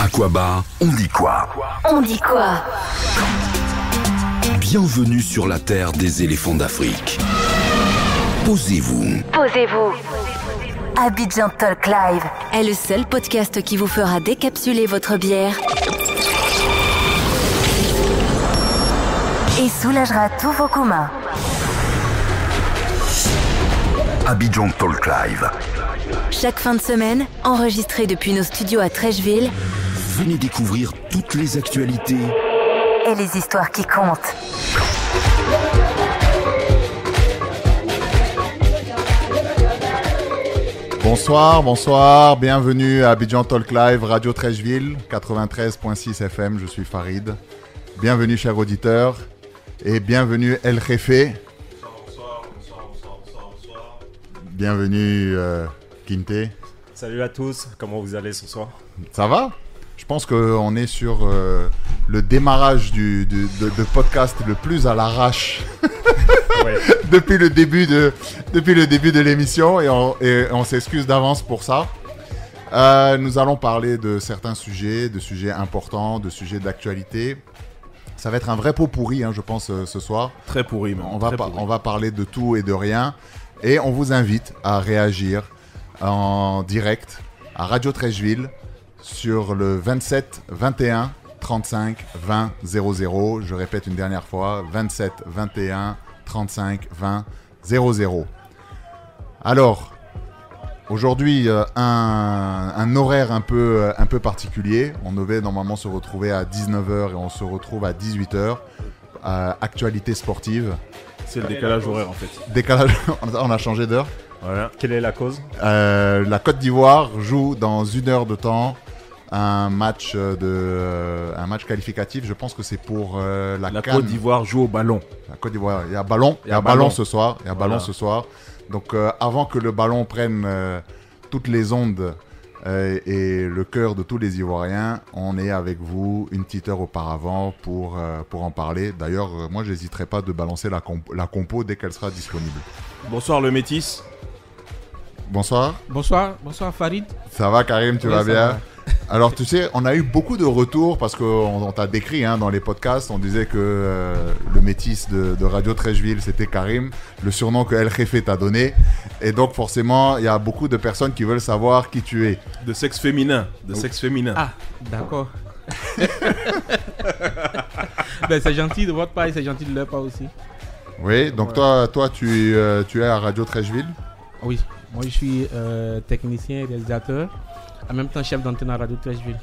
Aquabar, on dit quoi? On dit quoi? Bienvenue sur la terre des éléphants d'Afrique. Posez-vous. Posez-vous. Abidjan Talk Live est le seul podcast qui vous fera décapsuler votre bière et soulagera tous vos communs. Abidjan Talk Live. Chaque fin de semaine, enregistré depuis nos studios à Trècheville, Venez découvrir toutes les actualités et les histoires qui comptent. Bonsoir, bienvenue à Abidjan Talk Live, Radio Trècheville, 93.6 FM, je suis Farid. Bienvenue chers auditeurs et bienvenue El Jefe. Bonsoir. Bienvenue Kinte. Salut à tous, comment vous allez ce soir? Ça va? Je pense qu'on est sur le démarrage de podcast le plus à l'arrache Ouais. depuis le début de l'émission et on s'excuse d'avance pour ça. Nous allons parler de certains sujets, de sujets importants, de sujets d'actualité. Ça va être un vrai pot pourri, je pense, ce soir. Très pourri, même. On va parler de tout et de rien. Et on vous invite à réagir en direct à Radio Trècheville sur le 27 21 35 20 00. Je répète une dernière fois, 27 21 35 20 00. Alors, aujourd'hui, un horaire un peu particulier. On devait normalement se retrouver à 19h et on se retrouve à 18h. Actualité sportive. C'est le décalage horaire, en fait. Décalage, on a changé d'heure. Voilà. Quelle est la cause? La Côte d'Ivoire joue dans 1 heure de temps un match qualificatif. Je pense que c'est pour la CAN. Côte d'Ivoire joue au ballon. La Côte d'Ivoire, il y a ballon ce soir. Ce soir. Donc avant que le ballon prenne toutes les ondes et le cœur de tous les Ivoiriens, on est avec vous une petite heure auparavant pour en parler. D'ailleurs, moi, j'hésiterai pas de balancer la compo dès qu'elle sera disponible. Bonsoir le métis. Bonsoir. Bonsoir Farid. Ça va Karim, tu vas ça bien? va. Alors tu sais, on a eu beaucoup de retours parce qu'on t'a décrit dans les podcasts, on disait que le métis de Radio Trècheville c'était Karim, le surnom que El Jefe t'a donné. Et donc forcément, il y a beaucoup de personnes qui veulent savoir qui tu es. De sexe féminin. Ah, d'accord. Ben, c'est gentil de votre part et c'est gentil de leur part aussi. Oui, donc toi tu es à Radio Trècheville? Oui, moi je suis technicien et réalisateur, en même temps chef d'antenne à Radio Trècheville.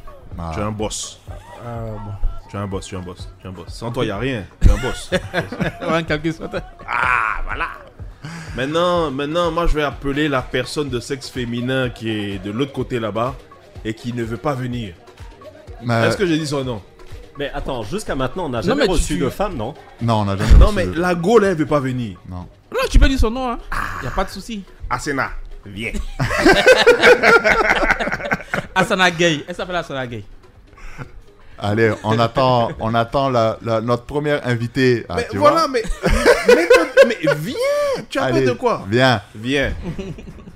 Tu es un boss. Bon. Tu es un boss. Sans toi, il n'y a rien. Tu es un boss. Ouais, en quelque sorte. Ah, voilà. Maintenant, moi, je vais appeler la personne de sexe féminin qui est de l'autre côté là-bas et qui ne veut pas venir. Est-ce que j'ai dit son nom? Mais attends, jusqu'à maintenant, on n'a jamais reçu de femme, non? Non, on n'a jamais Non, reçu mais de- la Gaule, elle ne veut pas venir. Non. Non, tu peux dire son nom, y a pas de souci. Asena, viens. Asana Gay, elle s'appelle Asana Gay. Allez, on attend notre première invitée. Mais tu voilà, vois. mais viens. Tu as peur Allez, de quoi? Viens.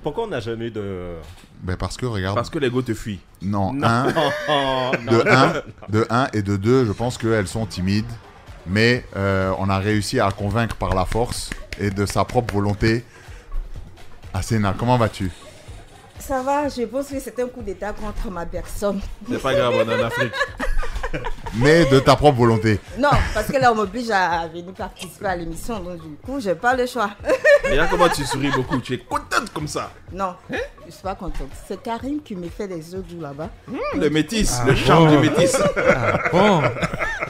Pourquoi on n'a jamais eu de... Ben parce que regarde. Parce que les go te fuient. Non, Oh, non. de 1 et de 2, je pense qu'elles sont timides. Mais on a réussi à convaincre par la force et de sa propre volonté. Asena, comment vas-tu? Ça va, je pense que c'est un coup d'état contre ma personne. C'est pas grave, on est en Afrique. Mais de ta propre volonté. Non, parce que là, on m'oblige à venir participer à l'émission, donc du coup, je n'ai pas le choix. Et là, comment tu souris beaucoup? Tu es contente comme ça. Non, je ne suis pas contente. C'est Karim qui me fait des œufs doux là-bas. Le métis, le charme du métis. Bon,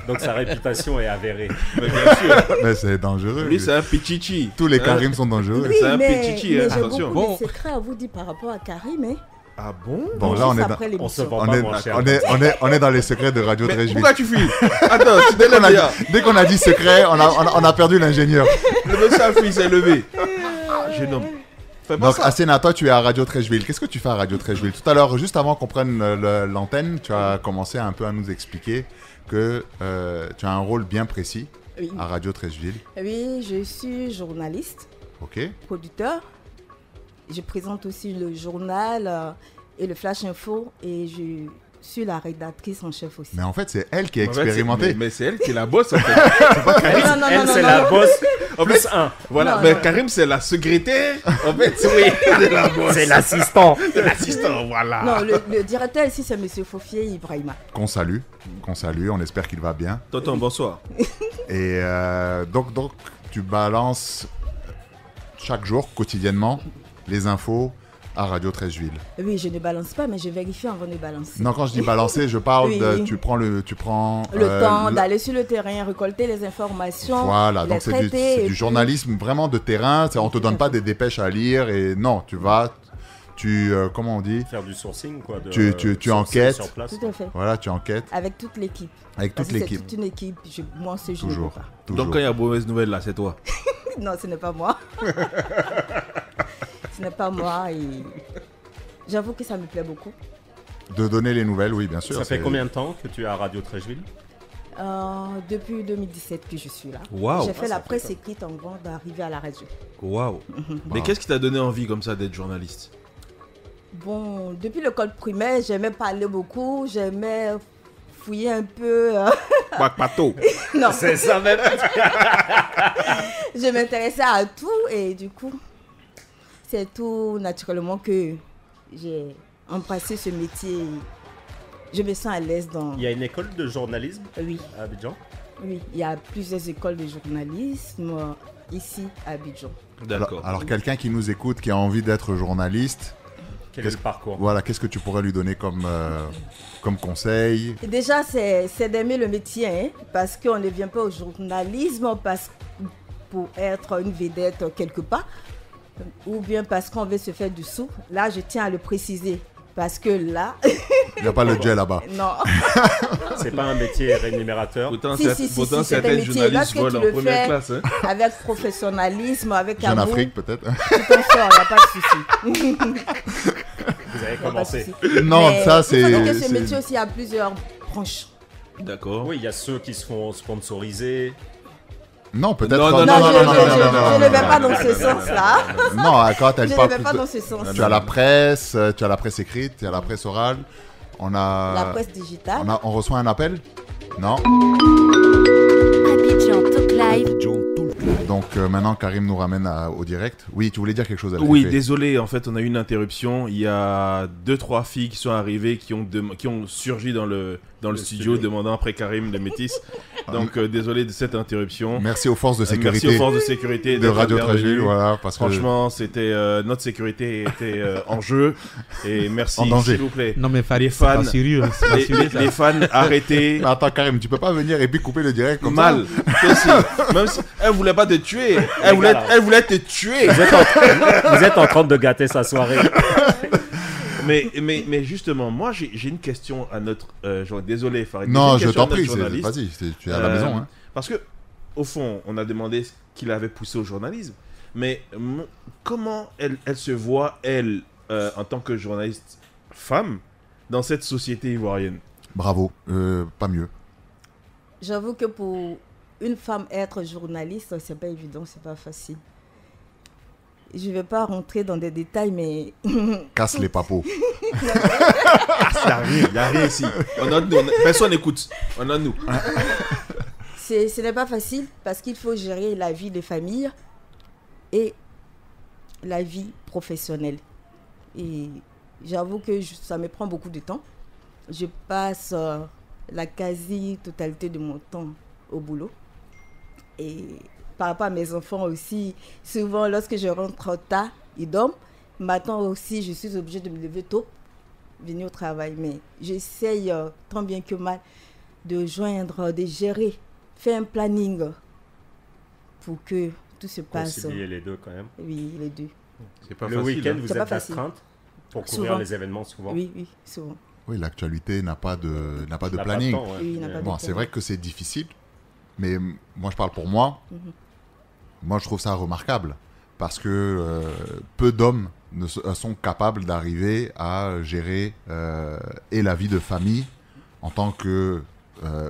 Donc sa réputation est avérée. Mais bien sûr. Mais c'est dangereux. Lui, c'est un pichichi. Tous les Karim sont dangereux. C'est un pichichi, mais hein, j'ai attention. beaucoup Bon. de secrets à vous dire par rapport à Karim. Hein. Ah bon? Bon, là, on est, Après On se l'émission. vend pas moins cher. on est dans les secrets de Radio Mais Trècheville. pourquoi tu fuis? Attends, tu Dès qu'on t'es levé. dès qu'on a dit secret, on a perdu l'ingénieur. Le monsieur a fui, il s'est levé. Jeune homme. Fais pas Donc, ça. Asena, toi, tu es à Radio Trècheville. Qu'est-ce que tu fais à Radio Trècheville? Tout à l'heure, juste avant qu'on prenne l'antenne, tu as commencé un peu à nous expliquer que tu as un rôle bien précis Oui. à Radio Trècheville. Oui, je suis journaliste, Ok. producteur. Je présente aussi le journal et le Flash Info et je suis la rédactrice en chef aussi. Mais en fait, c'est elle qui est expérimentée. Mais c'est elle qui est la boss, en fait. Elle, c'est la boss. En plus, voilà. Mais Karim, c'est la secrétaire. En fait, oui, c'est la boss. C'est l'assistant. C'est l'assistant, voilà. Non, le directeur ici, c'est Monsieur Fofier Ibrahima. Qu'on salue, on espère qu'il va bien. Tonton, bonsoir. Et donc, tu balances chaque jour, quotidiennement, les infos à Radio Trècheville. Oui, je ne balance pas, mais je vérifie avant de balancer. Non, quand je dis balancer, je parle Oui. de... Tu prends le temps d'aller sur le terrain, récolter les informations, Voilà, les donc c'est traiter, du journalisme vraiment de terrain. On ne te donne pas des dépêches à lire. Et non, tu vas... comment on dit? Faire du sourcing, quoi. Tu enquêtes. Sur place. Tout à fait. Voilà, tu enquêtes. Avec toute l'équipe. Avec toute l'équipe. C'est toute une équipe. Moi, je ne peux Toujours. pas. Donc, quand il y a mauvaise nouvelle, là, c'est toi. Non, ce n'est pas moi. Ce n'est pas moi. Et j'avoue que ça me plaît beaucoup. De donner les nouvelles, oui, bien sûr. Ça fait combien de temps que tu es à Radio Trècheville? Depuis 2017 que je suis là. Waouh. J'ai fait la presse écrite avant d'arriver à la radio. Waouh. Mais qu'est-ce qui t'a donné envie comme ça d'être journaliste? Bon, depuis l'école primaire, j'aimais parler beaucoup, j'aimais fouiller un peu. Pato. Non, C'est ça même. je m'intéressais à tout et du coup, c'est tout naturellement que j'ai embrassé ce métier. Je me sens à l'aise dans... Il y a une école de journalisme Oui, à Abidjan. oui, il y a plusieurs écoles de journalisme ici à Abidjan. D'accord. Alors quelqu'un qui nous écoute, qui a envie d'être journaliste, Quel est le parcours? voilà, qu'est-ce que tu pourrais lui donner comme conseil? Et déjà, c'est d'aimer le métier, hein, parce qu'on ne vient pas au journalisme pour être une vedette quelque part, ou bien parce qu'on veut se faire du sou. Là, je tiens à le préciser, parce que là... Il n'y a pas le jet là-bas. Non. C'est pas un métier rémunérateur. Pourtant, Si, pourtant c'est un certains métier. journalistes Lorsque volent tu en le première fais classe. Hein. avec professionnalisme, avec Jeune amour, Afrique peut-être. tu t'en sors, il n'y a pas de souci. Vous avez Y a pas de commencé. souci. Non, Mais ça il faut dire que c'est... ce métier aussi a plusieurs branches. D'accord. Oui, il y a ceux qui se font sponsoriser. Non, peut-être... Non, Non, je ne vais pas dans ce sens-là. Non, quand Je elle ne parle... vais pas dans ce sens. Tu as la presse, tu as la presse écrite, tu as la presse orale. On a... La presse digitale. On reçoit un appel? Non. Abidjan Talk Live. Donc maintenant, Karim nous ramène au direct. Oui, tu voulais dire quelque chose à Oui, désolé, en fait, on a eu une interruption. Il y a 2-3 filles qui sont arrivées, qui ont surgi dans le studio demandant après Karim les métis. Donc, désolé de cette interruption. Merci aux forces de sécurité. Merci aux forces de sécurité de Radio Trècheville, voilà, parce franchement, c'était notre sécurité était en jeu et merci, En danger. s'il vous plaît. Non, mais Les c'est pas fans- sérieux. hein, c'est pas sérieux, ça. Les fans, arrêtez. Mais attends, Karim, tu peux pas venir et puis couper le direct comme Mal. ça. Toi aussi. Même si elle voulait pas te tuer, elle voulait te tuer. Vous êtes en train de gâter sa soirée. Mais justement, moi j'ai une question à notre désolé Farid. Non, j'ai une je t'en question à prie, notre journaliste. vas-y, tu es à la maison. Hein. Parce que au fond, on a demandé ce qui l'avait poussé au journalisme, mais comment elle se voit elle en tant que journaliste femme dans cette société ivoirienne? Bravo, pas mieux. J'avoue que pour une femme être journaliste, c'est pas évident, c'est pas facile. Je vais pas rentrer dans des détails, mais Casse les papos. Il n'y a rien ici. Personne n'écoute. On a nous. ce n'est pas facile parce qu'il faut gérer la vie de famille et la vie professionnelle. Et j'avoue que ça me prend beaucoup de temps. Je passe la quasi-totalité de mon temps au boulot. Et par rapport à mes enfants aussi, souvent lorsque je rentre tard, ils dorment. Maintenant aussi, je suis obligée de me lever tôt, venir au travail. Mais j'essaye tant bien que mal de joindre, de gérer, faire un planning pour que tout se passe. Concilier les deux quand même. Oui, les deux. C'est pas Le facile. week-end, hein. vous C'est êtes pas facile. d'astreinte pour couvrir Souvent. les événements souvent. Oui, souvent. Oui, l'actualité n'a pas de N'a pas planning. de temps, ouais. Oui, il n'a pas de Bon, c'est vrai que c'est difficile, mais moi je parle pour moi. Moi je trouve ça remarquable parce que peu d'hommes sont capables d'arriver à gérer et la vie de famille en tant que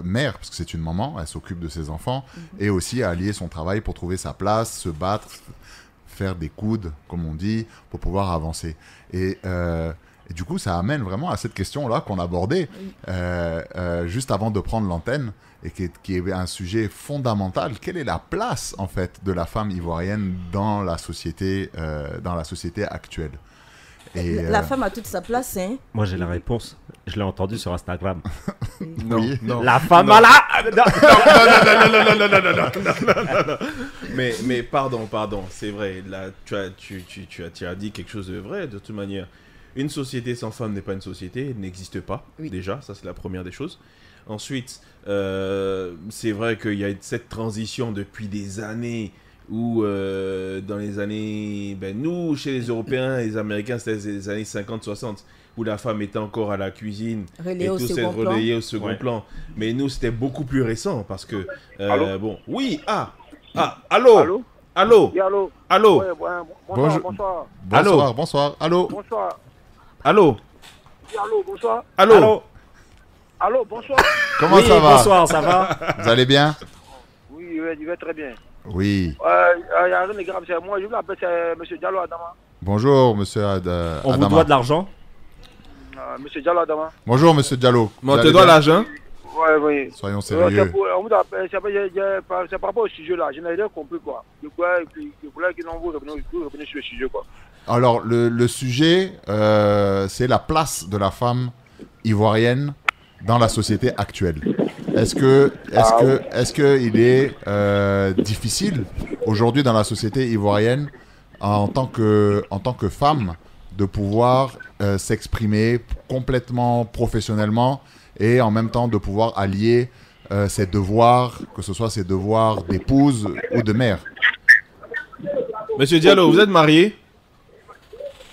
mère, parce que c'est une maman, elle s'occupe de ses enfants, et aussi à allier son travail pour trouver sa place, se battre, faire des coudes, comme on dit, pour pouvoir avancer. Et Et du coup, ça amène vraiment à cette question-là qu'on abordait juste avant de prendre l'antenne et qui est un sujet fondamental. Quelle est la place, en fait, de la femme ivoirienne dans la société actuelle? Et, la femme a toute sa place, hein. Moi, j'ai la réponse. Je l'ai entendu sur Instagram. non. La femme à la... Non. Mais pardon, c'est vrai. Là, tu as dit quelque chose de vrai, de toute manière. Une société sans femme n'est pas une société, elle n'existe pas, déjà, ça c'est la première des choses. Ensuite, c'est vrai qu'il y a cette transition depuis des années où dans les années, nous, chez les Européens et les Américains, c'était les années 50-60, où la femme était encore à la cuisine et tout s'est relayé au second plan. Mais nous, c'était beaucoup plus récent parce que, allô. Oui, allô. Allô. Oui, allô. Allô. Ouais, bonsoir. Bonsoir. Allô. Bonsoir. Allô. Oui, allô, bonsoir. Allô. Allô, bonsoir. Comment ça va? Bonsoir, ça va? Vous allez bien? Oui, je vais très bien. Oui. Il y a rien de grave, c'est moi, je vous l'appelle, c'est M. Diallo Adama. Bonjour, monsieur Adama. On vous doit de l'argent? M. Diallo Adama. Bonjour, monsieur Diallo. On te doit l'argent? Oui. Soyons sérieux. C'est par rapport au sujet là, je n'ai rien compris quoi. Je voulais que vous reveniez sur le sujet quoi. Alors, le sujet, c'est la place de la femme ivoirienne dans la société actuelle. Est-ce que il est difficile aujourd'hui dans la société ivoirienne en tant que femme de pouvoir s'exprimer complètement professionnellement et en même temps de pouvoir allier ses devoirs, que ce soit ses devoirs d'épouse ou de mère? Monsieur Diallo, vous êtes marié?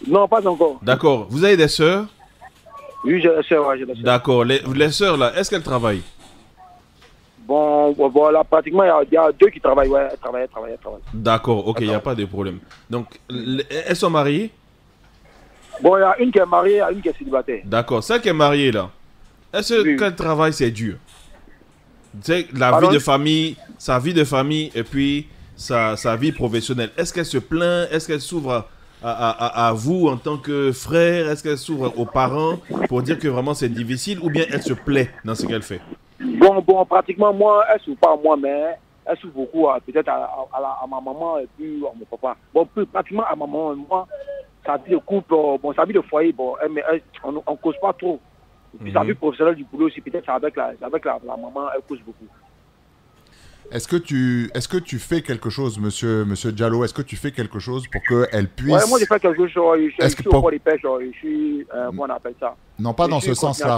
Non, pas encore. D'accord. Vous avez des sœurs? Oui, j'ai des sœurs. D'accord. Les sœurs là, est-ce qu'elles travaillent? Bon, là, pratiquement, il y a deux qui travaillent. Ouais, elles travaillent. D'accord, ok, il n'y a pas de problème. Donc, elles sont mariées? Bon, il y a une qui est mariée, il y a une qui est célibataire. D'accord, celle qui est mariée là, est-ce qu'elle travaille, c'est dur? Tu sais, vie de famille, sa vie de famille et puis sa vie professionnelle. Est-ce qu'elle se plaint? Est-ce qu'elle s'ouvre à vous en tant que frère? Est-ce qu'elle s'ouvre aux parents pour dire que vraiment c'est difficile ou bien elle se plaît dans ce qu'elle fait? Bon, pratiquement, moi, elle ne s'ouvre pas à moi, mais elle s'ouvre beaucoup peut-être à ma maman et puis à mon papa. Bon, plus pratiquement à ma maman, moi, sa vie de couple, sa vie de foyer, on ne cause pas trop. Et puis sa vie professionnelle du boulot aussi, peut-être avec la maman, elle cause beaucoup. Est-ce que tu fais quelque chose, monsieur Diallo? Est-ce que tu fais quelque chose pour qu'elle puisse... Ouais, moi j'ai fait quelque chose, je suis au port des pêches, je suis, comment on appelle ça? Non, pas dans ce sens-là.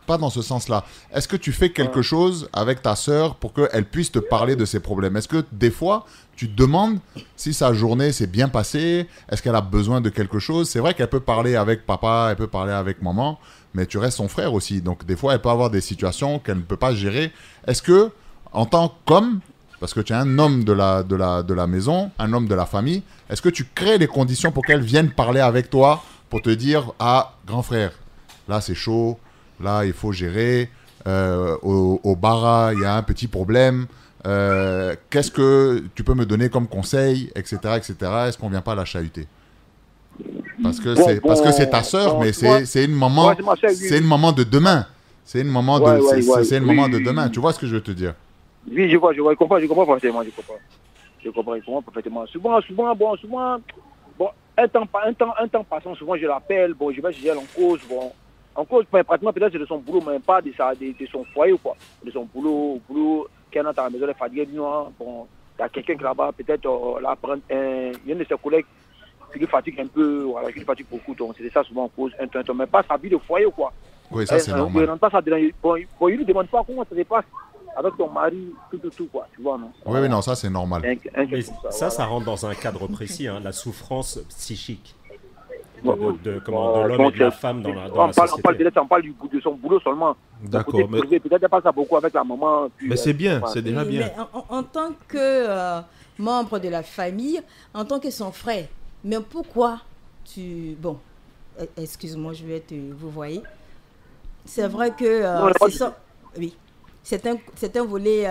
Pas dans ce sens-là. Est-ce que tu fais quelque chose avec ta sœur pour qu'elle puisse te parler de ses problèmes? Est-ce que des fois, tu te demandes si sa journée s'est bien passée? Est-ce qu'elle a besoin de quelque chose? C'est vrai qu'elle peut parler avec papa, elle peut parler avec maman, mais tu restes son frère aussi. Donc des fois, elle peut avoir des situations qu'elle ne peut pas gérer. Est-ce que, en tant qu'homme, parce que tu es un homme de la maison, un homme de la famille, est-ce que tu crées les conditions pour qu'elle vienne parler avec toi pour te dire « Ah, grand frère, là c'est chaud, là il faut gérer, au bara il y a un petit problème, qu'est-ce que tu peux me donner comme conseil, etc. etc. Est-ce qu'on ne vient pas la chahuter ?» Parce que c'est ta sœur, mais c'est une maman, c'est une maman de demain. C'est une maman de demain. Tu vois ce que je veux te dire? Oui, je comprends parfaitement, je comprends parfaitement. Souvent, un temps passant, souvent je l'appelle, je vais chez elle en cause, pratiquement peut-être c'est de son boulot, mais pas de son foyer, quoi. De son boulot, qu'elle a dans la maison, elle fatigue, il y a quelqu'un qui là-bas, peut-être, là, il y a un de ses collègues qui lui fatigue un peu, voilà, qui lui fatigue beaucoup, donc c'est ça souvent en cause, mais pas sa vie de foyer, quoi. Oui, ça c'est normal. Il ne demande pas comment ça se passe avec ton mari, tout, quoi, tu vois, non? Oui, non, ça c'est normal. Mais ça rentre dans un cadre précis, la souffrance psychique de l'homme et de la femme dans la société. On parle de son boulot seulement. D'accord, mais... Peut-être pas ça beaucoup avec la maman. Mais c'est bien, c'est déjà bien. Mais en tant que membre de la famille, en tant que son frère, mais pourquoi tu... Bon, excuse-moi, je vais vous voyez. C'est vrai que oui, c'est un volet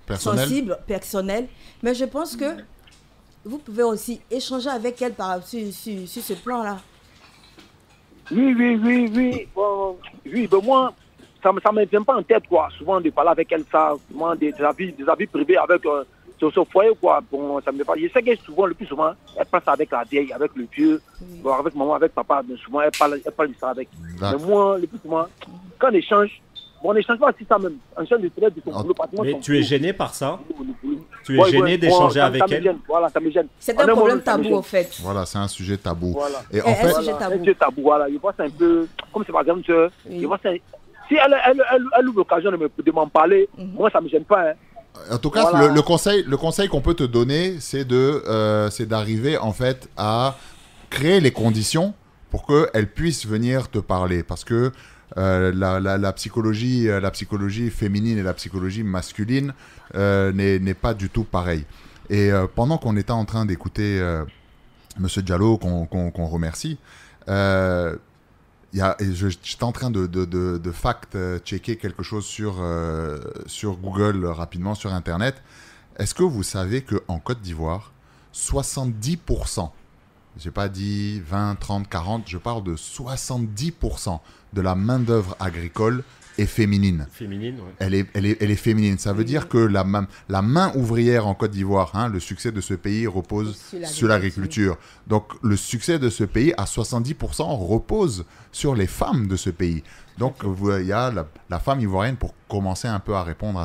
personnel. Sensible, personnel, mais je pense que vous pouvez aussi échanger avec elle sur ce plan-là. Oui. Bon, oui, mais moi, ça me vient pas en tête, quoi. Souvent, de parler avec elle, ça, souvent, des avis privés avec sur ce foyer, quoi. Bon, ça me fait pas. Je sais que souvent, le plus souvent, elle passe avec la vieille, avec le vieux, bon, avec maman, avec papa, mais souvent, elle parle de ça avec. Mais moi, le plus souvent, quand on échange, bon, on n'échange pas si ça même. On échange de traite de son boulot. Mais tu es gêné par ça? Tu es gêné d'échanger avec elle? Voilà, ça me gêne. C'est un problème tabou, en fait. Voilà, c'est un sujet tabou. Voilà. Et en fait, un sujet tabou, voilà. Je vois c'est un peu, comme c'est par exemple, je vois c'est, si elle ouvre l'occasion de m'en parler, moi, ça me gêne pas, hein. En tout cas, voilà. le conseil qu'on peut te donner, c'est d'arriver en fait à créer les conditions pour qu'elle puisse venir te parler. Parce que la psychologie féminine et la psychologie masculine n'est pas du tout pareille. Et pendant qu'on était en train d'écouter Monsieur Diallo, qu'on remercie, j'étais en train de fact-checker quelque chose sur Google rapidement, sur Internet. Est-ce que vous savez qu'en Côte d'Ivoire, 70%, je n'ai pas dit 20, 30, 40, je parle de 70% de la main-d'œuvre agricole est féminine. Féminine, ouais. Elle est féminine. Ça veut dire que la main ouvrière en Côte d'Ivoire, hein, le succès de ce pays repose sur l'agriculture. Donc, le succès de ce pays, à 70%, repose sur les femmes de ce pays. Donc, il y a la femme ivoirienne, pour commencer un peu à répondre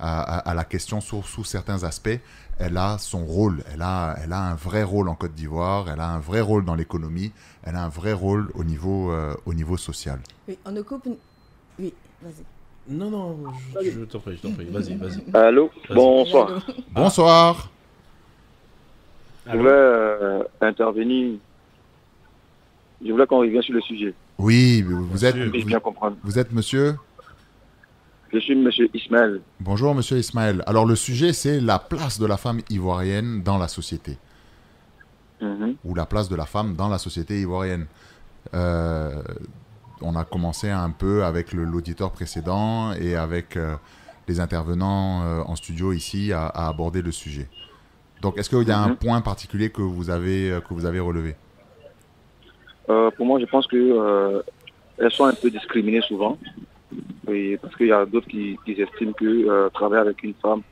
à la question sous certains aspects, elle a son rôle. Elle a un vrai rôle en Côte d'Ivoire. Elle a un vrai rôle dans l'économie. Elle a un vrai rôle au niveau social. Oui, on occupe... Oui, vas-y. Non, je t'en prie. Vas-y. Allô, bonsoir. Bonsoir. Je voulais intervenir. Je voulais qu'on revienne sur le sujet. Oui, vous êtes monsieur? Je suis monsieur Ismaël. Bonjour monsieur Ismaël. Alors le sujet, c'est la place de la femme ivoirienne dans la société. Ou la place de la femme dans la société ivoirienne. On a commencé un peu avec l'auditeur précédent et avec les intervenants en studio ici à aborder le sujet. Donc, est-ce qu'il y a un point particulier que vous avez relevé? Pour moi, je pense qu'elles sont un peu discriminées souvent. Et parce qu'il y a d'autres qui estiment que travailler avec une femme,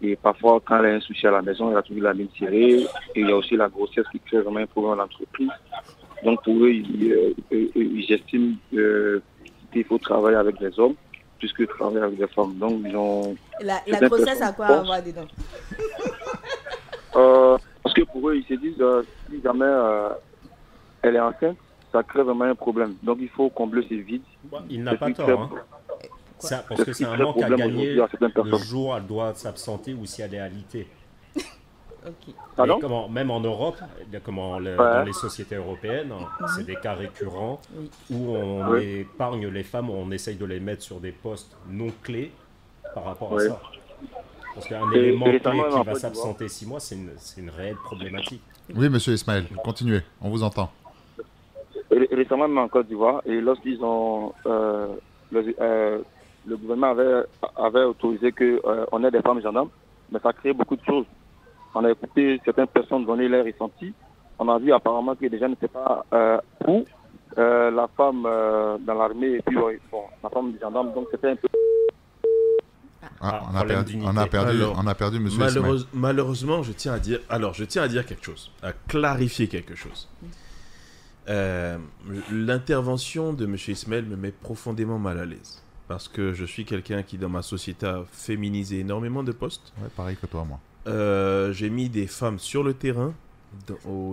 et parfois, quand elle a un souci à la maison, elle a toujours la mine serrée. Et il y a aussi la grossesse qui crée vraiment un problème à l'entreprise. Donc pour eux, ils estiment qu'il faut travailler avec des hommes plus que travailler avec des femmes. Donc ils ont... La grossesse a quoi à voir dedans? Parce que pour eux, ils se disent si jamais elle est enceinte, ça crée vraiment un problème. Donc il faut combler ces vides. Il n'a pas tort. Hein. Parce que c'est un manque à gagner le jour où elle doit s'absenter ou si elle est alitée. Okay. Même en Europe, dans les sociétés européennes, c'est des cas récurrents où on épargne les femmes, où on essaye de les mettre sur des postes non clés par rapport à ça. Parce qu'un élément clé qui va s'absenter 6 mois, c'est une réelle problématique. Oui, monsieur Ismaël, continuez, on vous entend. Récemment, même en Côte d'Ivoire, et lorsqu'ils ont... le gouvernement avait autorisé qu'on ait des femmes gendarmes, mais ça crée beaucoup de choses. On a écouté certaines personnes donner leur ressenti. On a vu apparemment que les gens n'étaient pas pour la femme dans l'armée et puis la femme du gendarme. Donc c'était un peu... on a perdu monsieur Ismaël. Malheureusement, je tiens à dire quelque chose, à clarifier quelque chose. L'intervention de monsieur Ismaël me met profondément mal à l'aise. Parce que je suis quelqu'un qui, dans ma société, a féminisé énormément de postes. Ouais, pareil que toi, moi. J'ai mis des femmes sur le terrain,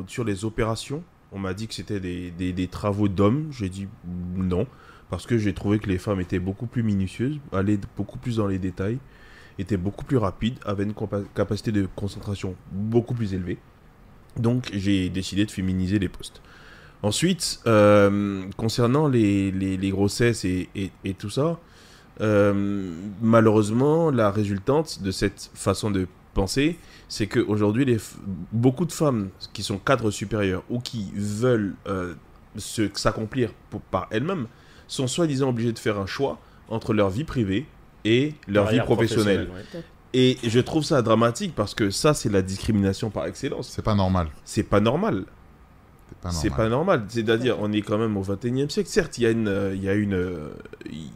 sur les opérations. On m'a dit que c'était des travaux d'hommes. J'ai dit non, parce que j'ai trouvé que les femmes étaient beaucoup plus minutieuses, allaient beaucoup plus dans les détails, étaient beaucoup plus rapides, avaient une capacité de concentration beaucoup plus élevée. Donc j'ai décidé de féminiser les postes. Ensuite, concernant les grossesses et tout ça, malheureusement, la résultante de cette façon de penser, c'est qu'aujourd'hui, beaucoup de femmes qui sont cadres supérieurs ou qui veulent s'accomplir par elles-mêmes sont soi-disant obligées de faire un choix entre leur vie privée et leur vie professionnelle. Ouais. Et je trouve ça dramatique parce que ça, c'est la discrimination par excellence. C'est pas normal. C'est pas normal. C'est pas normal. C'est-à-dire, on est quand même au 21e siècle. Certes, il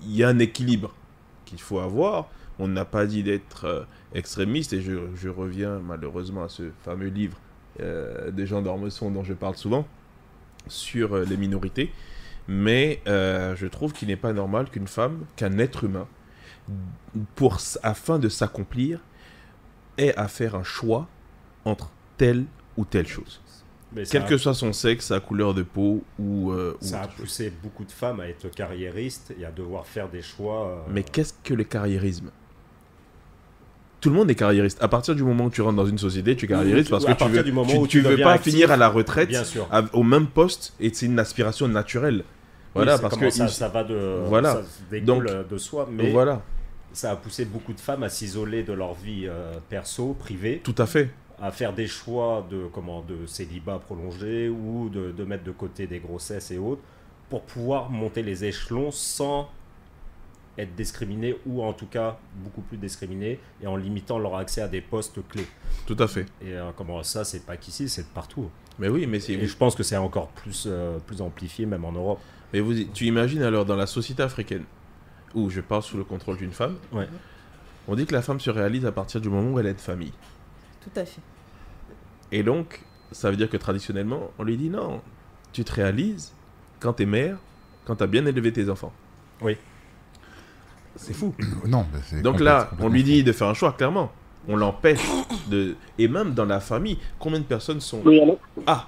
y a un équilibre qu'il faut avoir. On n'a pas dit d'être extrémiste, et je reviens malheureusement à ce fameux livre de Jean d'Ormesson dont je parle souvent, sur les minorités. Mais je trouve qu'il n'est pas normal qu'un être humain, afin de s'accomplir, ait à faire un choix entre telle ou telle chose. Quel que soit son sexe, sa couleur de peau ça a poussé beaucoup de femmes à être carriéristes et à devoir faire des choix. Mais qu'est-ce que le carriérisme ? Tout le monde est carriériste. À partir du moment où tu rentres dans une société, tu es carriériste parce que tu veux pas finir à la retraite au même poste, et c'est une aspiration naturelle. Voilà, parce que ça va de voilà. Ça découle de soi, mais voilà. Ça a poussé beaucoup de femmes à s'isoler de leur vie perso, privée. Tout à fait. À faire des choix de célibat prolongé ou de mettre de côté des grossesses et autres pour pouvoir monter les échelons sans être discriminés, ou en tout cas beaucoup plus discriminés, et en limitant leur accès à des postes clés. Tout à fait. Et ça, c'est pas qu'ici, c'est de partout. Mais oui, mais et je pense que c'est encore plus amplifié même en Europe. Mais tu imagines alors dans la société africaine, où je parle sous le contrôle d'une femme, ouais. On dit que la femme se réalise à partir du moment où elle est de famille. Tout à fait. Et donc, ça veut dire que traditionnellement, on lui dit non, tu te réalises quand t'es mère, quand t'as bien élevé tes enfants. Oui. C'est fou. Non, mais c'est donc là, on lui dit de faire un choix, clairement. On l'empêche de... Et même dans la famille, combien de personnes sont... Oui, allô. Ah,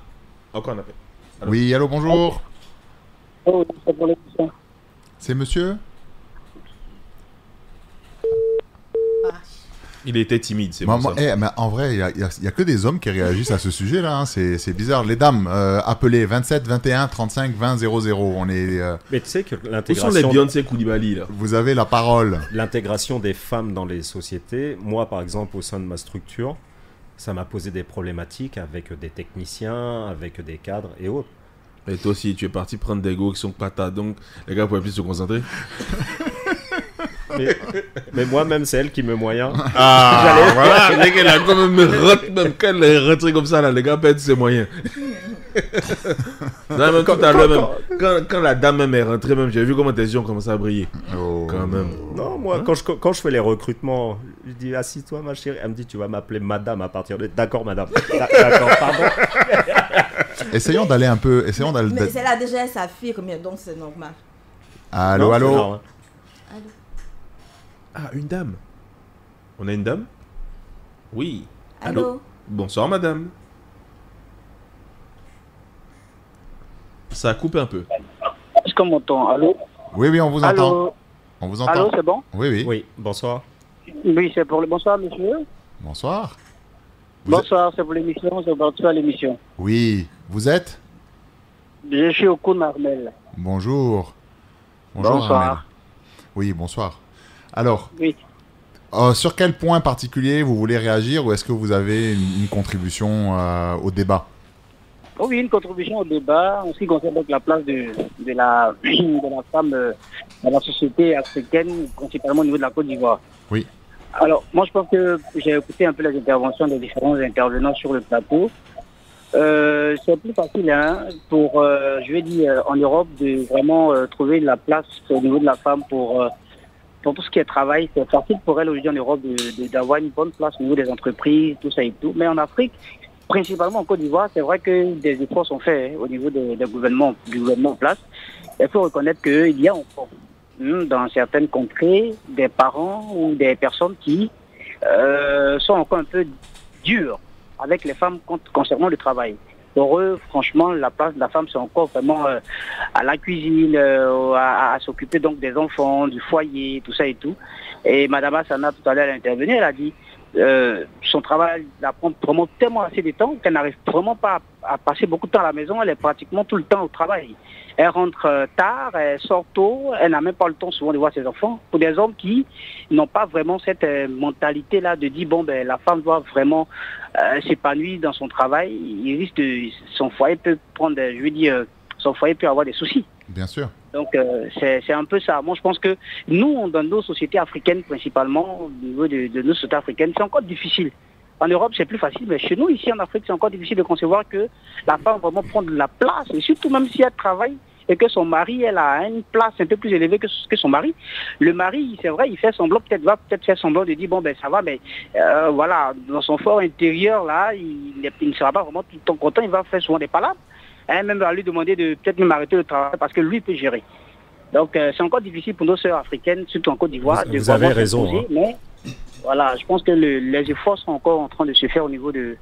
encore un appel. Allô. Oui, allô, bonjour. Oh, c'est pour l'émission. C'est monsieur ? Il était timide, c'est bon ça. Mais en vrai, il y a que des hommes qui réagissent à ce sujet-là. Hein. C'est bizarre. Les dames, appelez 27 21 35 20 00. On est. Mais tu sais que l'intégration. Où sont les Beyoncé Koulibaly là ? Vous avez la parole. L'intégration des femmes dans les sociétés. Moi, par exemple, au sein de ma structure, ça m'a posé des problématiques avec des techniciens, avec des cadres et autres. Et toi aussi, tu es parti prendre des go qui sont patates, donc les gars pouvaient plus se concentrer. Mais moi-même, c'est elle qui me moyen. Ah, voilà, dès qu'elle a quand même quand elle est rentrée comme ça, là, les gars perdent ses moyens. Non, même tout à l'heure, quand la dame même est rentrée, même, j'ai vu comment tes yeux ont commencé à briller. Oh. Quand même. Non, moi, quand je fais les recrutements, je dis assis-toi, ma chérie. Elle me dit, tu vas m'appeler madame à partir de. D'accord, madame. D'accord, pardon. Essayons d'aller un peu. Mais c'est la DGS affirme, donc c'est normal. Allô, allô. Allô. Ah, une dame. On a une dame ? Oui. Allô. Bonsoir, madame. Ça a coupé un peu. Est-ce qu'on m'entend ? Allô ? Oui, on vous entend. Allô ? On vous entend. Allô, c'est bon ? Oui. Oui, bonsoir. Oui, c'est pour le bonsoir, monsieur. Bonsoir. Bonsoir, c'est pour l'émission, c'est pour l'émission. Oui, vous êtes ? Je suis au Koun Armel. Bonjour. Bonsoir. Armel. Oui, bonsoir. Alors, oui. Sur quel point particulier vous voulez réagir, ou est-ce que vous avez une contribution au débat ? Oh oui, une contribution au débat en ce qui concerne donc la place de la femme dans la société africaine, principalement au niveau de la Côte d'Ivoire. Oui. Alors, moi je pense que j'ai écouté un peu les interventions des différents intervenants sur le plateau. C'est plus facile pour, je vais dire, en Europe, de vraiment trouver la place au niveau de la femme pour tout ce qui est travail. C'est facile pour elle aujourd'hui en Europe d'avoir une bonne place au niveau des entreprises, tout ça et tout. Mais en Afrique, principalement en Côte d'Ivoire, c'est vrai que des efforts sont faits au niveau du gouvernement en place. Il faut reconnaître qu'il y a encore, dans certaines contrées, des parents ou des personnes qui sont encore un peu durs avec les femmes concernant le travail. Pour eux, franchement, la place de la femme, c'est encore vraiment à la cuisine, à s'occuper donc des enfants, du foyer, tout ça et tout. Et Madame Hassana, tout à l'heure, elle est intervenue, elle a dit son travail la prend vraiment tellement assez de temps qu'elle n'arrive vraiment pas à passer beaucoup de temps à la maison. Elle est pratiquement tout le temps au travail. Elle rentre tard, elle sort tôt, elle n'a même pas le temps souvent de voir ses enfants. Pour des hommes qui n'ont pas vraiment cette mentalité-là de dire, la femme doit vraiment s'épanouir dans son travail. Il risque son foyer peut prendre, son foyer peut avoir des soucis. Bien sûr. Donc c'est un peu ça. Moi je pense que nous, dans nos sociétés africaines principalement, au niveau de nos sociétés africaines, c'est encore difficile En Europe, c'est plus facile, mais chez nous, ici en Afrique, c'est encore difficile de concevoir que la femme vraiment prend de la place, et surtout même si elle travaille et que son mari, elle a une place un peu plus élevée que son mari. Le mari, c'est vrai, il fait semblant, va peut-être faire semblant de dire, bon, ben ça va, mais voilà, dans son fort intérieur, là, il ne sera pas vraiment tout le temps content, il va faire souvent des palabres. Même à lui demander de peut-être même arrêter le travail parce que lui peut gérer. Donc c'est encore difficile pour nos sœurs africaines, surtout en Côte d'Ivoire. Vous avez raison. Mais voilà, je pense que les efforts sont encore en train de se faire au niveau de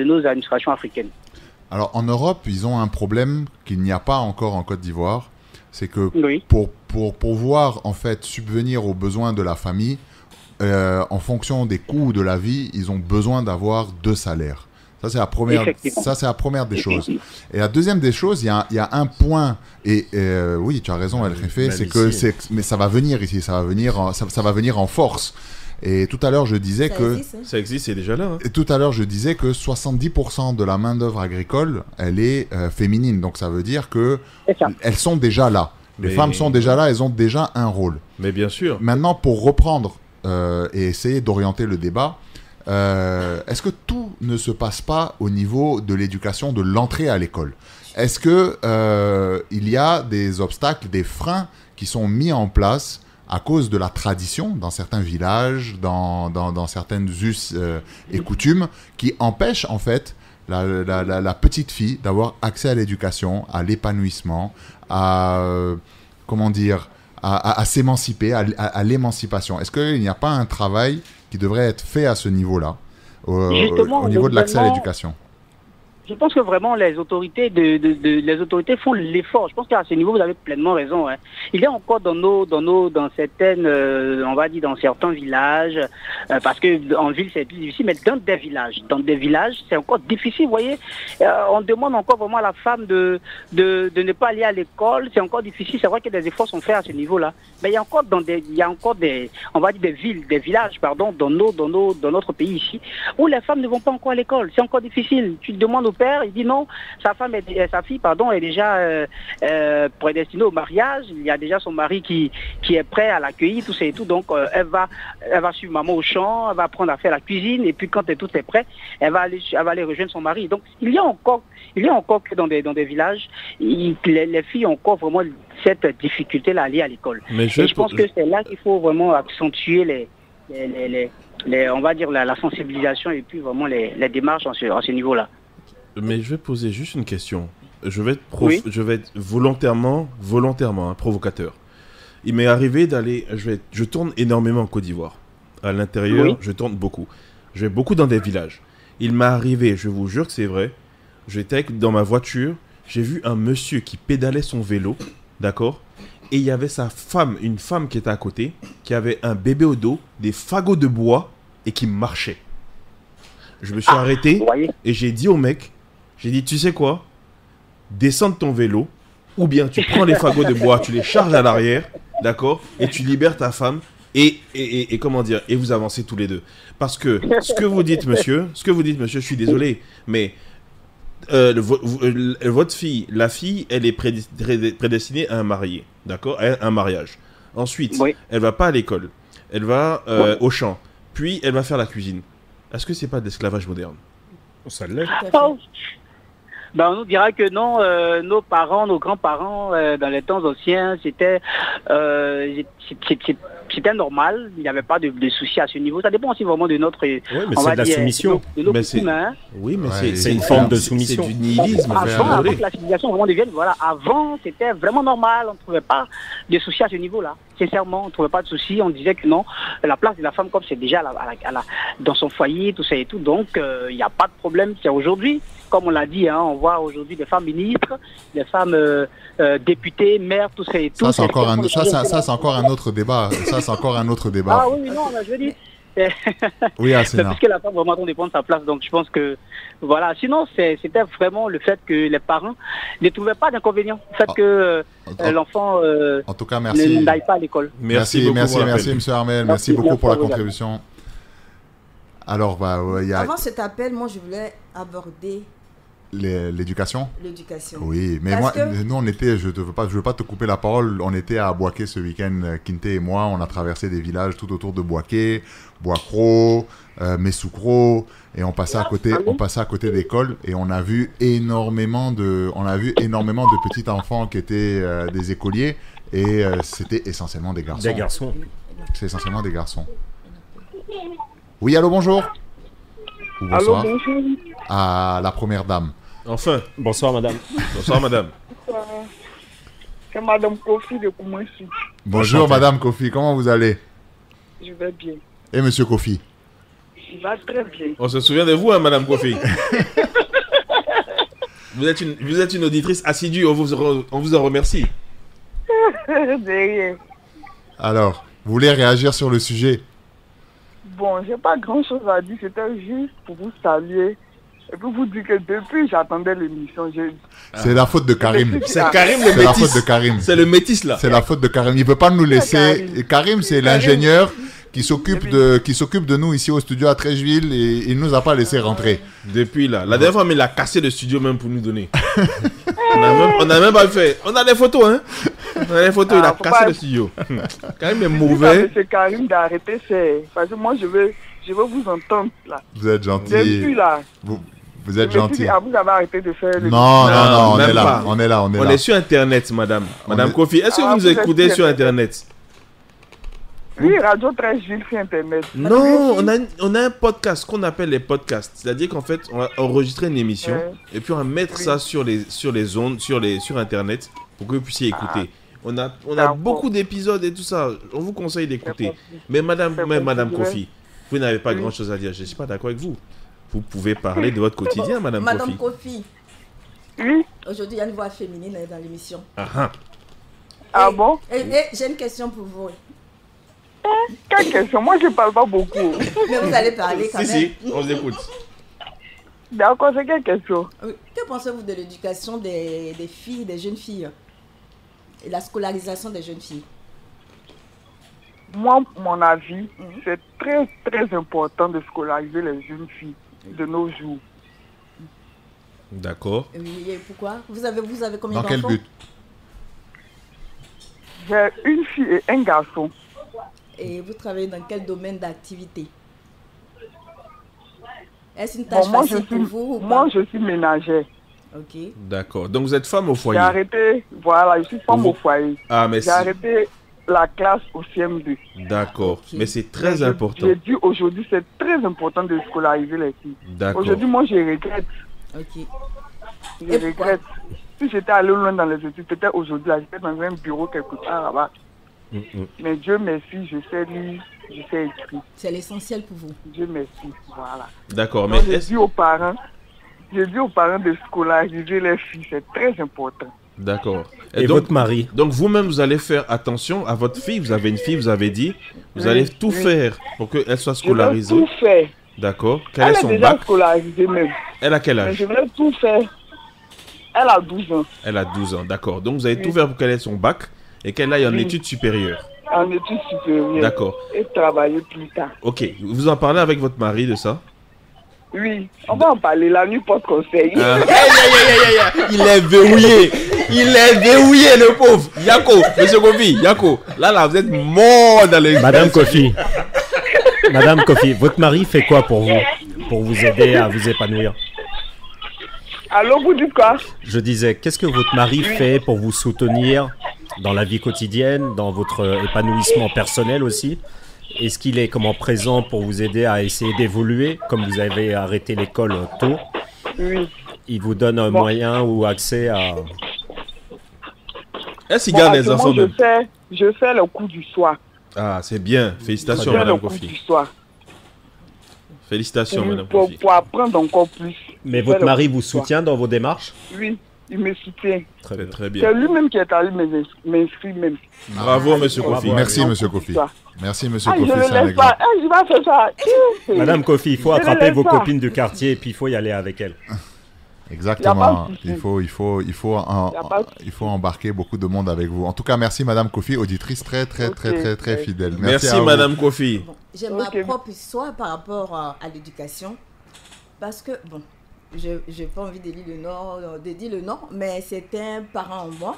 nos administrations africaines. Alors en Europe, ils ont un problème qu'il n'y a pas encore en Côte d'Ivoire, c'est que pour pouvoir en fait subvenir aux besoins de la famille, en fonction des coûts de la vie, ils ont besoin d'avoir 2 salaires. Ça, c'est la première des choses. Et la deuxième des choses, il y a un point, et oui, tu as raison, El Jefe, mais ça va venir ici, ça va venir en force. Et tout à l'heure, je disais ça existe, c'est déjà là. Hein. Et tout à l'heure, je disais que 70% de la main-d'œuvre agricole, elle est féminine. Donc, ça veut dire qu'elles sont déjà là. Les femmes sont déjà là, elles ont déjà un rôle. Mais bien sûr. Maintenant, pour reprendre et essayer d'orienter le débat, est-ce que tout ne se passe pas au niveau de l'éducation, de l'entrée à l'école? Est-ce qu'il y a des obstacles, des freins qui sont mis en place à cause de la tradition dans certains villages, dans certaines us et coutumes, qui empêchent en fait la petite fille d'avoir accès à l'éducation, à l'épanouissement, à s'émanciper, à l'émancipation? Est-ce qu'il n'y a pas un travail qui devrait être fait à ce niveau-là, au niveau de l'accès à l'éducation? Je pense que vraiment les autorités les autorités font l'effort. Je pense qu'à ce niveau vous avez pleinement raison. Hein. Il y a encore dans certaines, on va dire dans certains villages, parce que en ville c'est plus difficile, mais dans des villages c'est encore difficile. Vous voyez, on demande encore vraiment à la femme de ne pas aller à l'école. C'est encore difficile. C'est vrai que des efforts sont faits à ce niveau-là, mais il y a encore des, on va dire des villages, pardon, dans notre pays ici, où les femmes ne vont pas encore à l'école. C'est encore difficile. Tu demandes au père, il dit non, sa fille est déjà prédestinée au mariage. Il y a déjà son mari qui est prêt à l'accueillir, tout ça et tout. Donc elle va suivre maman au champ, elle va apprendre à faire la cuisine, et puis quand tout est prêt, elle va aller rejoindre son mari. Donc il y a encore que dans des villages, les filles ont encore vraiment cette difficulté-là à aller à l'école. Et je pense que c'est là qu'il faut vraiment accentuer on va dire la sensibilisation et puis vraiment les démarches à ce niveau-là. Mais je vais poser juste une question. Je vais être volontairement provocateur. Il m'est arrivé d'aller... Je tourne énormément en Côte d'Ivoire. À l'intérieur, je tourne beaucoup. Je vais beaucoup dans des villages. Il m'est arrivé, je vous jure que c'est vrai, j'étais dans ma voiture, j'ai vu un monsieur qui pédalait son vélo, d'accord? Et il y avait une femme qui était à côté, qui avait un bébé au dos, des fagots de bois, et qui marchait. Je me suis arrêté, et j'ai dit au mec, tu sais quoi? Descends de ton vélo, ou bien tu prends les fagots de bois, tu les charges à l'arrière, d'accord? Et tu libères ta femme, et comment dire, et vous avancez tous les deux. Parce que ce que vous dites, monsieur, je suis désolé, mais votre fille, la fille, elle est prédestinée à un marié, d'accord? À un mariage. Ensuite, elle va pas à l'école, elle va au champ, puis elle va faire la cuisine. Est-ce que c'est pas de l'esclavage moderne? Ça l'est. On nous dira que non, nos grands-parents, dans les temps anciens, c'était normal, il n'y avait pas de soucis à ce niveau. Ça dépend aussi vraiment de notre... Oui, mais c'est de la soumission. Oui, mais c'est une forme de soumission. C'est du nihilisme. Avant que la civilisation vraiment devienne, avant, c'était vraiment normal, on ne trouvait pas de soucis à ce niveau-là. Sincèrement, on ne trouvait pas de soucis, on disait que non, la place de la femme, comme c'est déjà dans son foyer, tout ça et tout, donc il n'y a pas de problème. C'est aujourd'hui, comme on l'a dit, on voit aujourd'hui des femmes ministres, des femmes députées, maires, tout ça et tout. Ça, c'est encore un autre débat. Ah oui, non, je veux dire... Oui, c'est parce que la femme vraiment dépend de sa place, donc je pense que voilà. Sinon c'était vraiment le fait que les parents ne trouvaient pas d'inconvénient, le fait que l'enfant en tout cas, merci, n'aille pas à l'école. Merci monsieur Armel, merci beaucoup pour la contribution. Alors avant cet appel, moi je voulais aborder L'éducation? L'éducation. Oui, mais nous, on était, je veux pas te couper la parole, on était à Boaké ce week-end, Kinte et moi, on a traversé des villages tout autour de Boaké, Boakro, Messoukro, et on passait à côté d'écoles, et on a vu énormément de petits enfants qui étaient des écoliers, et c'était essentiellement des garçons. Des garçons. C'est essentiellement des garçons. Oui, allô, bonjour. Ou bonsoir. Allô, bonjour. À la première dame. Enfin. Bonsoir, madame. Bonsoir, madame. C'est madame Kofi de Koumassi. Bonjour, madame Kofi. Comment vous allez? Je vais bien. Et monsieur Kofi? Il va très bien. On se souvient de vous, hein, madame Kofi. Vous êtes une auditrice assidue. On vous en remercie. De rien. Alors, vous voulez réagir sur le sujet? Bon, j'ai pas grand chose à dire. C'était juste pour vous saluer. Et puis vous dire que depuis, j'attendais l'émission. C'est la faute de Karim. C'est Karim le métis. C'est la faute de Karim. C'est le métis là. C'est la faute de Karim. Il veut pas nous laisser. Karim, c'est l'ingénieur qui s'occupe de nous ici au studio à Trècheville et il nous a pas laissé rentrer. Depuis là. La dernière fois, mais il a cassé le studio même pour nous donner. on a même pas fait. On a des photos, hein. On a des photos, il a cassé le studio. Karim est mauvais. C'est Karim d'arrêter, c'est. Parce que moi, je veux vous entendre là. Vous êtes gentil. Depuis là. Vous êtes gentil. Vous avez arrêté de faire le... Non, on est là. On est là. On est sur Internet, madame. Madame Kofi, est-ce que vous nous écoutez sur Internet? Oui, Radio Trècheville sur Internet. Non, on a un podcast qu'on appelle les podcasts. C'est-à-dire qu'en fait, on va enregistrer une émission et puis on va mettre ça sur les ondes, sur Internet pour que vous puissiez écouter. On a beaucoup d'épisodes et tout ça. On vous conseille d'écouter. Mais madame Kofi, vous n'avez pas grand-chose à dire. Je ne suis pas d'accord avec vous. Vous pouvez parler de votre quotidien, madame Kofi. Madame Kofi. Oui. Aujourd'hui, il y a une voix féminine dans l'émission. Ah bon? Et j'ai une question pour vous. Quelle question? Moi, je ne parle pas beaucoup. Mais vous allez parler quand même. Si, on vous écoute. D'accord, c'est quelle question? Que pensez-vous de l'éducation des filles, des jeunes filles? Et la scolarisation des jeunes filles? Moi, mon avis, c'est très, très important de scolariser les jeunes filles de nos jours. D'accord. Oui, et pourquoi? Vous avez combien d'enfants? Dans quel but? J'ai une fille et un garçon. Et vous travaillez dans quel domaine d'activité? Est-ce une tâche facile pour vous ou pas? Moi, je suis ménagère. Ok. D'accord. Donc vous êtes femme au foyer? J'ai arrêté, voilà, je suis femme au foyer. Ah, mais j'ai arrêté la classe au CM2. D'accord. Okay. Mais c'est très important. J'ai dit aujourd'hui, c'est très important de scolariser les filles. D'accord. Aujourd'hui, moi, je regrette. Ok. Je regrette. Si j'étais allé loin dans les études, peut-être aujourd'hui, j'étais dans un bureau quelque part là-bas. Mais Dieu merci, je sais lire, je sais écrire. C'est l'essentiel pour vous. Dieu merci, voilà. D'accord, mais je dis aux parents de scolariser les filles, c'est très important. D'accord. Et donc, votre mari? Donc vous-même, vous allez faire attention à votre fille. Vous avez une fille, vous avez dit. Vous allez tout faire pour qu'elle soit scolarisée. Je vais tout faire. D'accord. Quel est son bac? Elle est déjà scolarisée même. Elle a quel âge? Mais je vais tout faire. Elle a 12 ans. Elle a 12 ans, d'accord. Donc vous allez tout faire pour qu'elle ait son bac et qu'elle aille en études supérieures. En études supérieures. D'accord. Et travailler plus tard. Ok. Vous en parlez avec votre mari de ça? Oui, on va en parler la nuit, pas de conseil. Il est verrouillé. Il est verrouillé, le pauvre. Yako, monsieur Kofi, Yako. Là, vous êtes mort dans les... Madame Kofi. Madame Kofi, votre mari fait quoi pour vous? Pour vous aider à vous épanouir? Allô, vous dites quoi? Je disais, qu'est-ce que votre mari fait pour vous soutenir dans la vie quotidienne, dans votre épanouissement personnel aussi? Est-ce qu'il est présent pour vous aider à essayer d'évoluer, comme vous avez arrêté l'école tôt? Oui. Il vous donne un moyen ou accès à... Est-ce qu'il garde les enfants même? Je fais le coup du soir. Ah, c'est bien. Félicitations, Madame Kofi. Je fais le coup du soir. Félicitations, Madame Kofi. Pour apprendre encore plus. Mais votre mari vous soutient dans vos démarches? Oui, il me soutient. Très, très bien. C'est lui-même qui est allé m'inscrire même. Bravo, monsieur Kofi. Merci, monsieur Kofi. Merci, monsieur Kofi. Je ne laisse pas. Je vais faire ça. Madame Kofi, il faut attraper vos copines du quartier et puis il faut y aller avec elles. Exactement. Il faut embarquer beaucoup de monde avec vous. En tout cas, merci, Madame Kofi, auditrice très fidèle. Merci Madame Kofi. J'ai ma propre histoire par rapport à l'éducation. Parce que, je n'ai pas envie de dire le nom, mais c'était un parent en moi.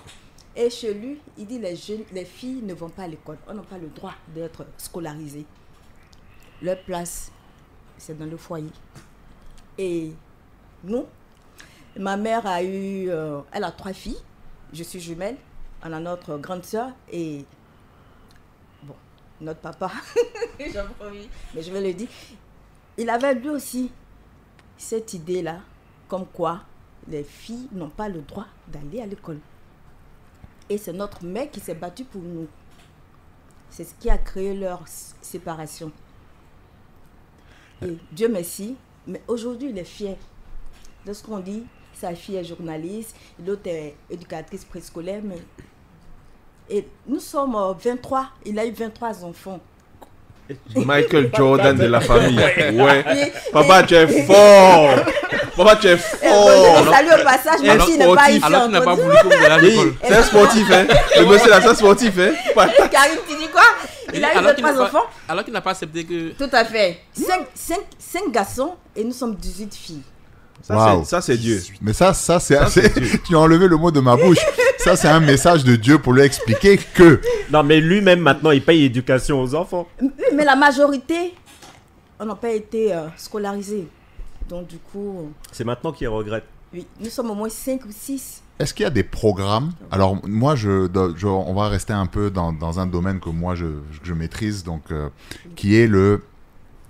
Et chez lui, il dit les filles ne vont pas à l'école. On n'a pas le droit d'être scolarisées. Leur place, c'est dans le foyer. Et nous, ma mère elle a 3 filles. Je suis jumelle. On a notre grande sœur et notre papa. Mais je vais le dire. Il avait lui aussi cette idée-là, comme quoi les filles n'ont pas le droit d'aller à l'école. Et c'est notre mère qui s'est battue pour nous. C'est ce qui a créé leur séparation. Et Dieu merci, mais aujourd'hui il est fier de ce qu'on dit. Sa fille est journaliste, l'autre est éducatrice préscolaire. Et nous sommes 23, il a eu 23 enfants. Michael Jordan de la famille. Ouais. Papa, tu es fort. Papa, tu es fort. Salut au passage, même s'il n'est pas ici. Alors tu n'as pas voulu que vous alliez à l'école. C'est un sportif, hein. Le monsieur là, c'est un sportif, hein. Karim, tu dis quoi? Il a eu 23 enfants. Alors qu'il n'a pas accepté que... Tout à fait. 5 garçons et nous sommes 18 filles. Ça, c'est Dieu. Mais ça c'est tu as enlevé le mot de ma bouche. Ça, c'est un message de Dieu pour lui expliquer que... Non, mais lui-même, maintenant, il paye éducation aux enfants. Mais la majorité, on n'a pas été scolarisés. Donc, du coup... C'est maintenant qu'il regrette. Oui, nous sommes au moins 5 ou 6. Est-ce qu'il y a des programmes? Alors, moi, on va rester un peu dans un domaine que moi, je maîtrise, donc, qui est le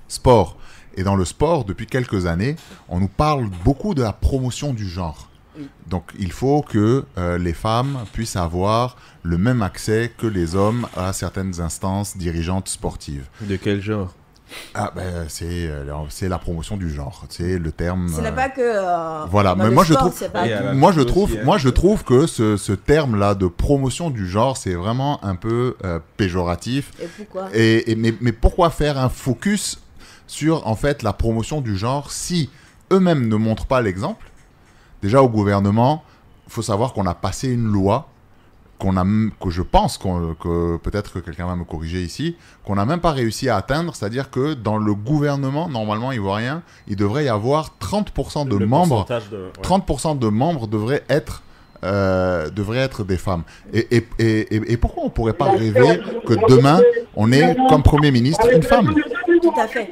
sport. Et dans le sport, depuis quelques années, on nous parle beaucoup de la promotion du genre. Oui. Donc, il faut que les femmes puissent avoir le même accès que les hommes à certaines instances dirigeantes sportives. De quel genre? C'est la promotion du genre. C'est le terme... Ce n'est pas que... voilà, mais moi je trouve que ce terme-là de promotion du genre, c'est vraiment un peu péjoratif. Et pourquoi? Mais pourquoi faire un focus sur, en fait, la promotion du genre si eux-mêmes ne montrent pas l'exemple? Déjà, au gouvernement, il faut savoir qu'on a passé une loi que je pense que peut-être que quelqu'un va me corriger ici, qu'on n'a même pas réussi à atteindre, c'est-à-dire que dans le gouvernement, normalement ivoirien, il devrait y avoir 30% de membres. 30% de membres devraient être des femmes. Et pourquoi on ne pourrait pas rêver que demain, on ait comme Premier ministre une femme? Tout à fait.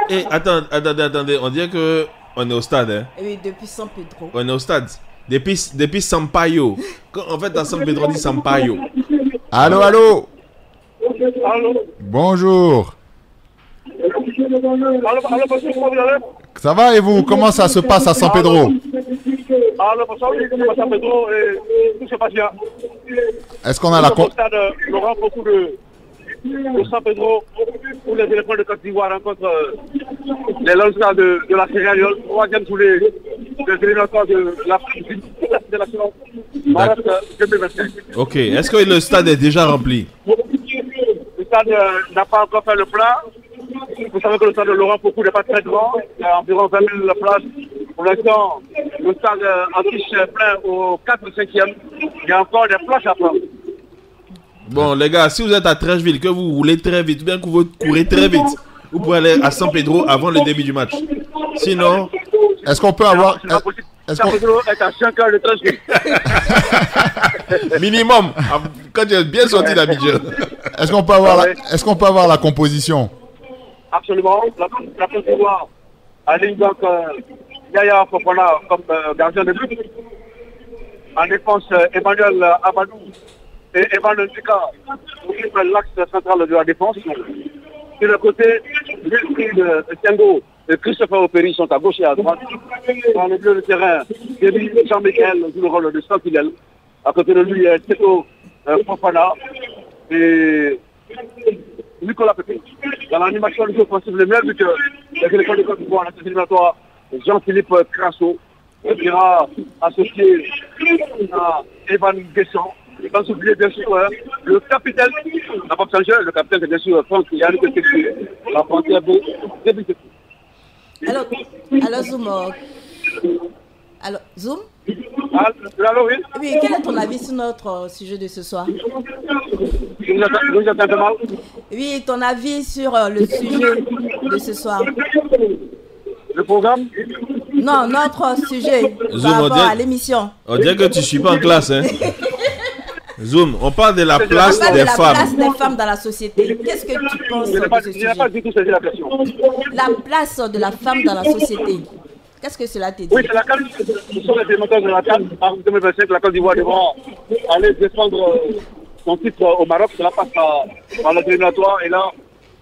Et attendez, on dirait qu'on est au stade. Hein? Oui, depuis San Pedro. On est au stade. Depuis Sampaio. En fait, dans San Pedro, on dit Sampaio. Allô, allô. Bonjour. Ça va et vous? Comment ça se passe à San Pedro? Est-ce qu'on a la... Au San Pedro, où les éléphants de Côte d'Ivoire rencontrent les lanceurs de la Sierra Leone, 3e tous les éléphants de l'Afrique de la Sierra Leone, 2025. Ok, est-ce que le stade est déjà rempli? Le stade n'a pas encore fait le plein. Vous savez que le stade de Laurent Pocou n'est pas très grand, il y a environ 20 000 places. Pour l'instant, le stade affiche plein au 4 ou 5e. Il y a encore des places à prendre. Bon, les gars, si vous êtes à Trècheville, que vous roulez très vite, ou bien que vous courez très vite, vous pouvez aller à San Pedro avant le début du match. Sinon, est-ce qu'on peut avoir... San Pedro est à 5 heures de Trècheville. Minimum, quand tu es bien sorti d'Abidjan. Est-ce qu'on peut avoir la composition? Absolument. La Côte d'Ivoire aligne donc Yaya Fofana comme gardien de but. En défense, Emmanuel Amadou et Evan Ndika occupent l'axe central de la défense. Sur le côté, Wilfried Tiengo et Christopher Operi sont à gauche et à droite. Dans le milieu de terrain, Jean-Michel joue le rôle de sentinelle. À côté de lui, Teto Fofana et Nicolas Pépé. Dans l'animation du jeu offensif, le meilleur buteur de l'école de Côte d'Ivoire, la éliminatoire, Jean-Philippe Crasso, sera associé à Evan Guesson. Et sans oublier bien sûr le capitaine, n'a pas changé, le capitaine c'est bien sûr Franck Yannick Textier, la frontière de débuté. Alors Zoom. Alors Zoom. Alors oui. Oui, quel est ton avis sur notre sujet de ce soir? Vous êtes un peu mal. Oui, ton avis sur le sujet de ce soir. Le programme? Non, notre sujet Zoom, par rapport à l'émission. On dirait que tu ne suis pas en classe. Hein. Zoom, on parle de la place des femmes. La place des femmes dans la société. Qu'est-ce que tu penses de ce sujet? pas du tout saisi la question. La place de la femme dans la société. Qu'est-ce que cela te dit? Oui, c'est la CAN. Ce sont les émetteurs de la CAN. En 2025, la Côte d'Ivoire devra aller défendre son titre au Maroc. Cela passe par le éliminatoire. Et là,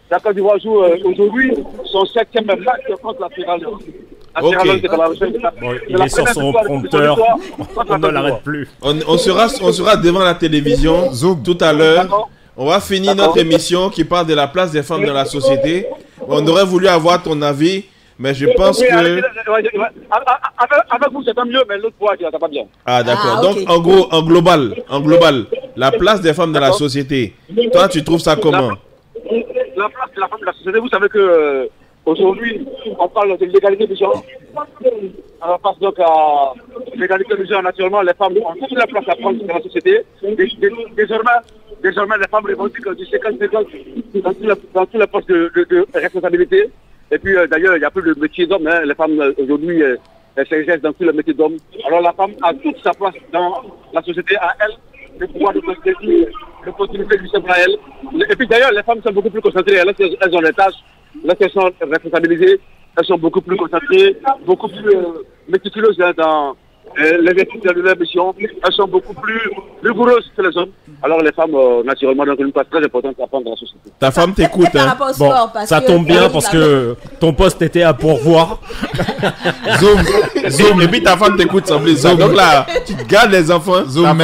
la Côte d'Ivoire joue aujourd'hui son 7e match contre la Sierra Leone. Il est sur son prompteur, on ne l'arrête plus. On sera devant la télévision tout à l'heure. On va finir notre émission qui parle de la place des femmes dans la société. On aurait voulu avoir ton avis, mais je pense que... Avec vous, c'est pas mieux, mais l'autre fois, ça pas bien. Ah, d'accord. Donc, en gros, en global, la place des femmes dans la société, toi, tu trouves ça comment? La place de la femme dans la société, vous savez que... Aujourd'hui, on parle de l'égalité du genre. On passe donc à l'égalité du genre. Naturellement, les femmes ont toute la place à prendre dans la société. Désormais, les femmes revendiquent du 50-50 dans tous les postes de responsabilité. Et puis, d'ailleurs, il n'y a plus de métier d'homme. Hein. Les femmes, aujourd'hui, elles s'exercent dans tous les métiers d'homme. Alors, la femme a toute sa place dans la société, à elle, le pouvoir de considérer l'opportunité du simple à elle. Et puis, d'ailleurs, les femmes sont beaucoup plus concentrées. Elles ont les tâches. Là, elles sont responsabilisées, elles sont beaucoup plus concentrées, beaucoup plus méticuleuses dans les études de leur mission. Elles sont beaucoup plus rigoureuses que les hommes. Alors les femmes, naturellement, ont une place très importante à prendre dans la société. Ta femme t'écoute. Hein. Bon, ça tombe bien parce que ton poste était à pourvoir. Zoom, et puis ta femme t'écoute, ça plaît. Donc là, tu gardes les enfants. Zoom,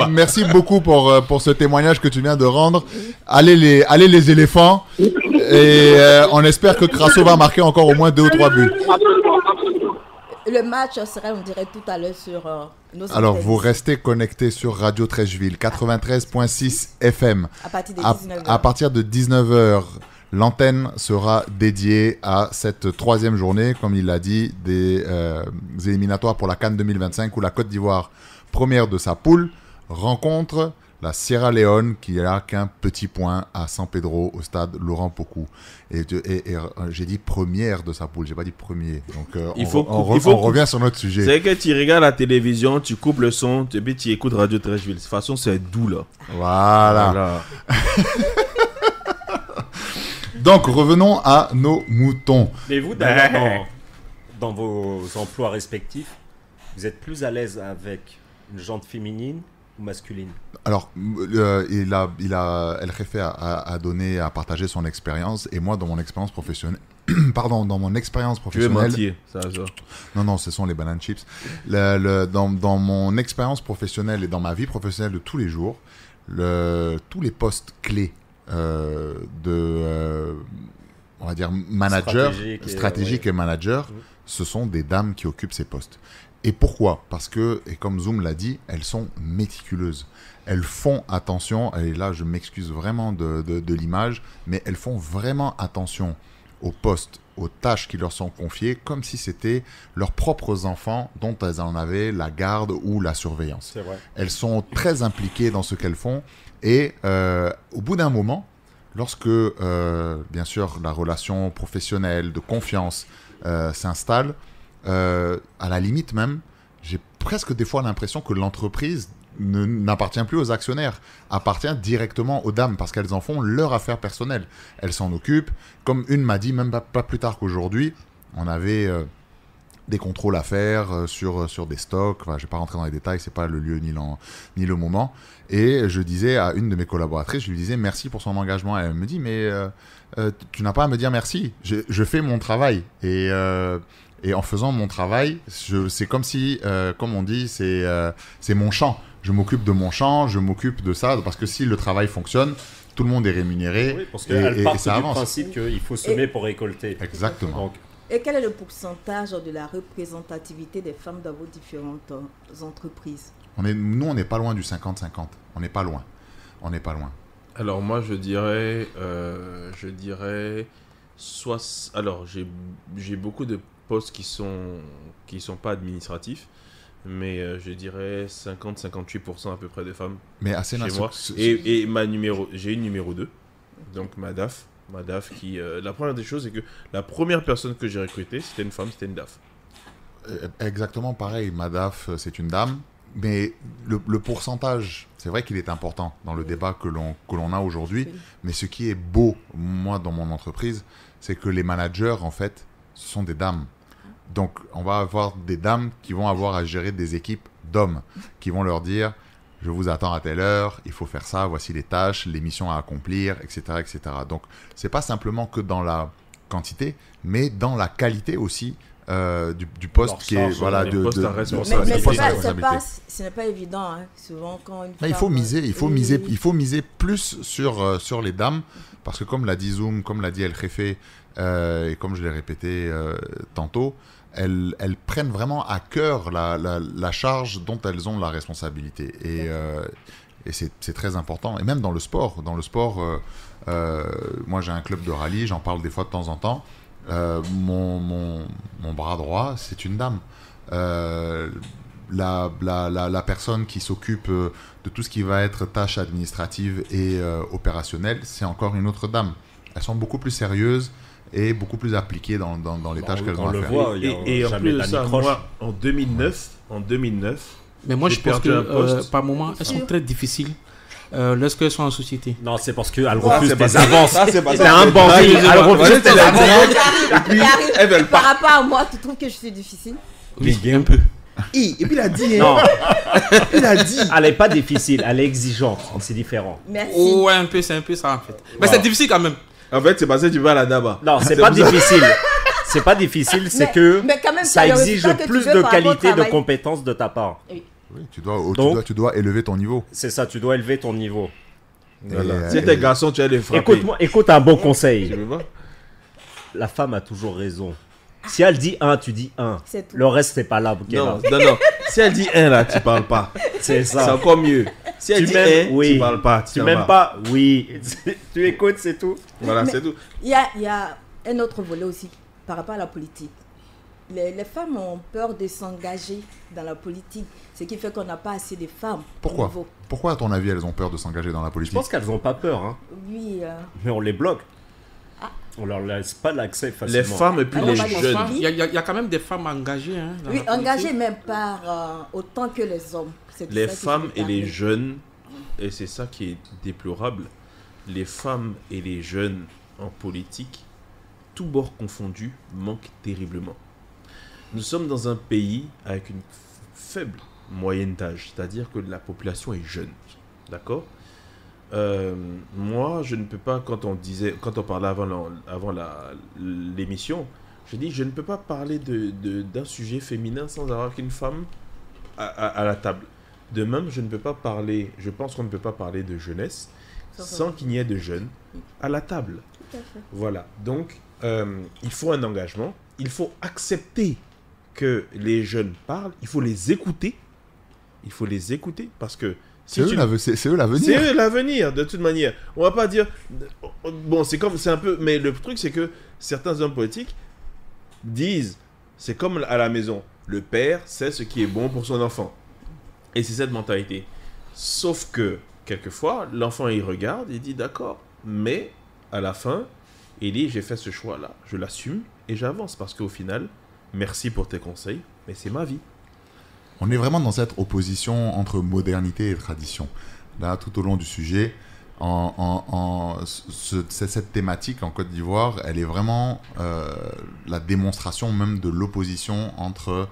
merci beaucoup pour ce témoignage que tu viens de rendre. Allez les éléphants. Et on espère que Crasso va marquer encore au moins 2 ou 3 buts. Le match serait, on dirait, tout à l'heure sur nos Alors, vous restez connectés sur Radio Trècheville, 93.6 FM. À partir de 19h, l'antenne sera dédiée à cette 3e journée, comme il l'a dit, des éliminatoires pour la CAN 2025, où la Côte d'Ivoire, première de sa poule, rencontre la Sierra Leone, qui n'a qu'un petit point à San Pedro, au stade Laurent Pocou. Et j'ai dit première de sa poule, j'ai pas dit premier. Donc on revient sur notre sujet. C'est que tu regardes la télévision, tu coupes le son, et puis tu écoutes Radio Trècheville. De toute façon, c'est doux là. Voilà. Donc revenons à nos moutons. Mais vous, d'ailleurs, dans vos emplois respectifs, vous êtes plus à l'aise avec une jante féminine ou masculine? Alors, El Jefe a partagé son expérience, et moi, dans mon expérience professionnelle, Tu veux mentir, ça. Non, ce sont les banana chips. Dans mon expérience professionnelle et dans ma vie professionnelle de tous les jours, tous les postes clés on va dire manager, stratégique et manager, ce sont des dames qui occupent ces postes. Et pourquoi? Parce que, et comme Zoom l'a dit, elles sont méticuleuses. Elles font attention, et là je m'excuse vraiment de l'image, mais elles font vraiment attention aux postes, aux tâches qui leur sont confiées, comme si c'était leurs propres enfants dont elles en avaient la garde ou la surveillance. C'est vrai. Elles sont très impliquées dans ce qu'elles font, et au bout d'un moment, lorsque, bien sûr, la relation professionnelle, de confiance s'installe, à la limite même, j'ai presque des fois l'impression que l'entreprise n'appartient plus aux actionnaires, appartient directement aux dames, parce qu'elles en font leur affaire personnelle. Elles s'en occupent. Comme une m'a dit, même pas plus tard qu'aujourd'hui, on avait des contrôles à faire sur des stocks. Enfin, je ne vais pas rentrer dans les détails, ce n'est pas le lieu ni le moment. Et je disais à une de mes collaboratrices, je lui disais merci pour son engagement. Elle me dit, mais tu n'as pas à me dire merci. Je fais mon travail. Et en faisant mon travail, c'est comme si, comme on dit, c'est mon champ. Je m'occupe de mon champ, je m'occupe de ça, parce que si le travail fonctionne, tout le monde est rémunéré. Oui, parce qu'elle part du principe qu'il faut semer pour récolter. Exactement. Donc, et quel est le pourcentage de la représentativité des femmes dans vos différentes entreprises? Nous, on n'est pas loin du 50-50. On n'est pas loin. Alors moi, je dirais... Alors, j'ai beaucoup de postes qui sont pas administratifs, mais je dirais 50-58% à peu près de femmes. Mais assez chez moi. Et j'ai une numéro 2, donc ma DAF, Ma DAF qui... la première des choses, c'est que la première personne que j'ai recrutée, c'était une femme, c'était une DAF. Exactement pareil. Ma DAF, c'est une dame. Mais le pourcentage, c'est vrai qu'il est important dans le débat que l'on a aujourd'hui. Mais ce qui est beau, moi, dans mon entreprise, c'est que les managers, en fait, ce sont des dames. Donc, on va avoir des dames qui vont avoir à gérer des équipes d'hommes, qui vont leur dire, je vous attends à telle heure, il faut faire ça, voici les tâches, les missions à accomplir, etc., etc. Donc, c'est pas simplement que dans la quantité, mais dans la qualité aussi du poste qui est ce n'est pas évident, hein. Souvent quand une femme, il faut miser plus sur les dames, parce que comme l'a dit Zoom, comme l'a dit El Jefe, et comme je l'ai répété tantôt, elles prennent vraiment à cœur la charge dont elles ont la responsabilité, et c'est très important. Et même dans le sport, moi j'ai un club de rallye, j'en parle des fois de temps en temps. Mon bras droit, c'est une dame. La personne qui s'occupe de tout ce qui va être tâches administratives et opérationnelles, c'est encore une autre dame. Elles sont beaucoup plus sérieuses et beaucoup plus appliquées dans les tâches qu'elles ont à faire. Et en plus de ça, moi, en 2009, mais moi je pense que par moment, elles sont très difficiles. Lorsqu'elles sont en société. Non, c'est parce qu'elles refusent des avances. C'est un bandit. Elles refusent des avances. Par rapport à moi, tu trouves que je suis difficile? Oui, un peu. Et puis il a dit. Non. Il a dit. Elle n'est pas difficile, elle est exigeante. C'est différent. Merci. Oh, ouais, c'est un peu ça en fait. Mais c'est difficile quand même. En fait, c'est parce que tu vas à la Daba. Non, c'est pas difficile. C'est pas difficile, c'est que ça exige plus de qualité, de compétences de ta part. Oui, tu dois élever ton niveau. C'est ça, tu dois élever ton niveau. Voilà. Si t'es garçon, tu as des frappes. Écoute un bon conseil. La femme a toujours raison. Si elle dit 1, tu dis 1. Le reste, c'est pas là. Non. Si elle dit 1, là, tu parles pas. C'est ça. C'est encore mieux. Si elle dit 1, tu parles pas. Tu m'aimes pas, oui. Tu écoutes, c'est tout. Voilà, c'est tout. Il y a un autre volet aussi par rapport à la politique. Les femmes ont peur de s'engager dans la politique, ce qui fait qu'on n'a pas assez de femmes. Pourquoi, à ton avis, elles ont peur de s'engager dans la politique? Je pense qu'elles n'ont pas peur. Hein. Oui. Mais on les bloque. On leur laisse pas l'accès facilement. Les femmes et puis les jeunes. Il y a quand même des femmes engagées. Hein, oui, engagées, mais pas autant que les hommes. Les femmes et les jeunes, et c'est ça qui est déplorable, les femmes et les jeunes en politique, tous bords confondus, manquent terriblement. Nous sommes dans un pays avec une faible moyenne d'âge, c'est-à-dire que la population est jeune, d'accord? Moi, je ne peux pas, quand on parlait avant l'émission, je dis, je ne peux pas parler d'un sujet féminin sans avoir qu'une femme à la table. De même, je pense qu'on ne peut pas parler de jeunesse sans qu'il n'y ait de jeunes à la table. Tout à fait. Voilà, donc il faut un engagement, il faut accepter que les jeunes parlent, il faut les écouter parce que c'est eux l'avenir. C'est eux l'avenir, de toute manière. On va pas dire bon, c'est un peu, mais le truc c'est que certains hommes politiques disent, c'est comme à la maison, le père sait ce qui est bon pour son enfant. Et c'est cette mentalité. Sauf que quelquefois, l'enfant il regarde, il dit d'accord, mais à la fin, il dit j'ai fait ce choix-là, je l'assume et j'avance parce qu'au final, merci pour tes conseils, mais c'est ma vie. On est vraiment dans cette opposition entre modernité et tradition. Là, tout au long du sujet, cette thématique en Côte d'Ivoire, elle est vraiment la démonstration même de l'opposition entre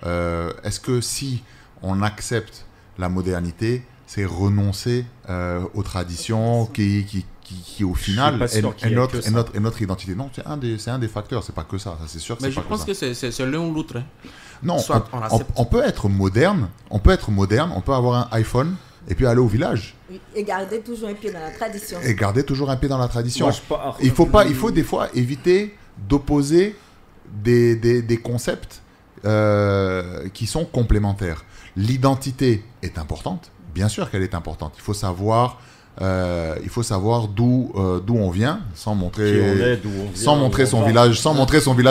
est-ce que si on accepte la modernité, c'est renoncer aux traditions qui au final est notre identité. Non, c'est un des facteurs, c'est pas que ça c'est sûr. Mais je pense que c'est l'un ou l'autre. Hein. Non, on peut être moderne, on peut avoir un iPhone et puis aller au village. Oui, et garder toujours un pied dans la tradition. Moi, il faut des fois éviter d'opposer des concepts qui sont complémentaires. L'identité est importante, bien sûr qu'elle est importante. Il faut savoir d'où on vient, sans montrer son village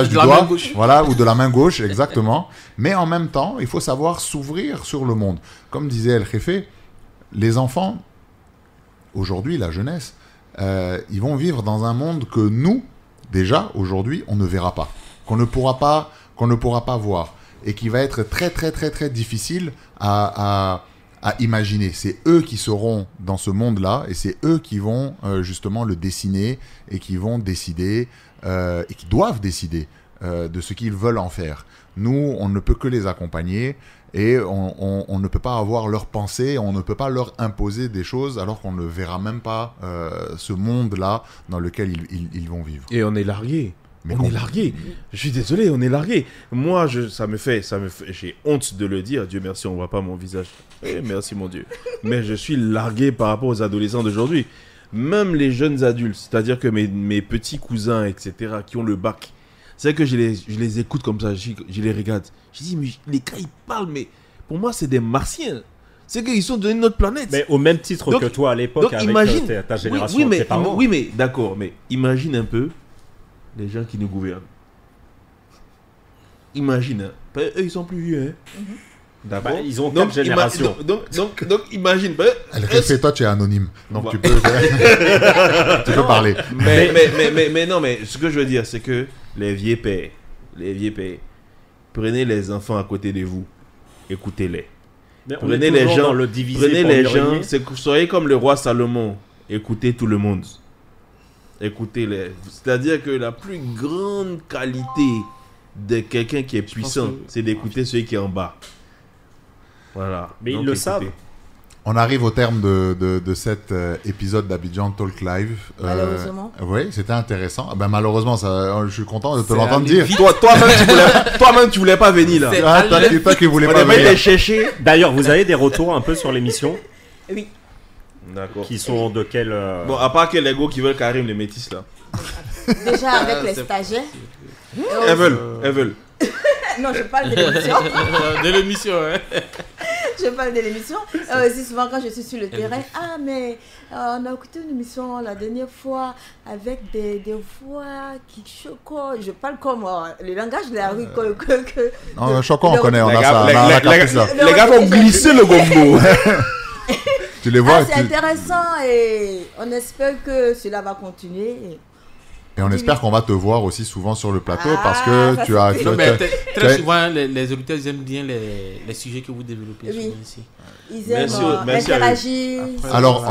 du doigt, voilà, ou de la main gauche, exactement. Mais en même temps, il faut savoir s'ouvrir sur le monde. Comme disait El Jefe, les enfants, aujourd'hui, la jeunesse, ils vont vivre dans un monde que nous, déjà, aujourd'hui, on ne verra pas. Qu'on ne pourra pas voir. Et qui va être très, très, très, très difficile à imaginer. C'est eux qui seront dans ce monde-là et c'est eux qui vont justement le dessiner et qui vont décider et qui doivent décider de ce qu'ils veulent en faire. Nous, on ne peut que les accompagner et on ne peut pas avoir leurs pensées, on ne peut pas leur imposer des choses alors qu'on ne verra même pas ce monde-là dans lequel ils vont vivre. Et on est largués. On est largué. Je suis désolé, on est largué. Moi, ça me fait, j'ai honte de le dire. Dieu merci, on voit pas mon visage. Merci mon Dieu. Mais je suis largué par rapport aux adolescents d'aujourd'hui. Même les jeunes adultes, c'est-à-dire que mes petits cousins, etc., qui ont le bac, c'est que je les écoute comme ça, je les regarde. Je dis, mais les gars, ils parlent, mais pour moi, c'est des martiens. C'est qu'ils sont de notre planète. Mais au même titre que toi à l'époque, avec ta génération, tes parents. Oui, mais d'accord, mais imagine un peu les gens qui nous gouvernent. Imagine, hein. Eux, ils sont plus vieux, hein. D'accord. Ils ont 4 générations. Donc imagine. Toi, tu es anonyme. Donc tu peux, tu peux parler. Mais non, mais ce que je veux dire, c'est que les vieux pères, prenez les enfants à côté de vous. Écoutez-les. Prenez les gens. Soyez comme le roi Salomon. Écoutez tout le monde. Écoutez-les. C'est-à-dire que la plus grande qualité de quelqu'un qui est puissant, c'est d'écouter celui qui est en bas. Voilà. Mais ils le savent. On arrive au terme de cet épisode d'Abidjan Talk Live. Malheureusement. Oui, c'était intéressant. Ben, malheureusement, je suis content de te l'entendre dire. Toi-même, tu voulais pas venir là. Toi qui voulais pas venir. Chercher. D'ailleurs, vous avez des retours un peu sur l'émission? Oui. D'accord. Qui sont de quel... Bon, à part que les gars qui veulent Karim les métis là. Déjà avec les stagiaires. Elles veulent. Non, je parle de l'émission. De l'émission, ouais. Je parle de l'émission. Aussi souvent quand je suis sur le terrain, mais on a écouté une émission la dernière fois avec des voix qui choquent. Je parle comme le langage de la rue. Non, choquant, on connaît. On a ça. Les gars vont glisser le gombo. Tu les vois. C'est intéressant et on espère que cela va continuer. Et on espère qu'on va te voir aussi souvent sur le plateau parce que tu as... Très souvent, les auditeurs aiment bien les sujets que vous développez ici. Ils aiment interagir. Alors,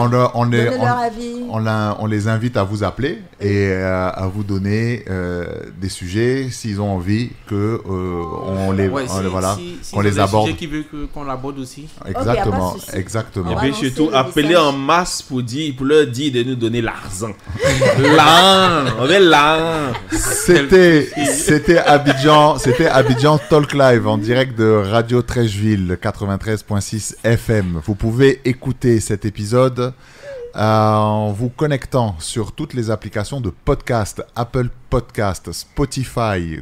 on les invite à vous appeler et à vous donner des sujets s'ils ont envie qu'on les aborde. Sujets qui veulent qu'on l'aborde aussi. Exactement. Et puis surtout, appeler en masse pour leur dire de nous donner l'argent. C'était Abidjan Talk Live en direct de Radio Trècheville 93.6 FM. Vous pouvez écouter cet épisode en vous connectant sur toutes les applications de podcast, Apple Podcast, Spotify,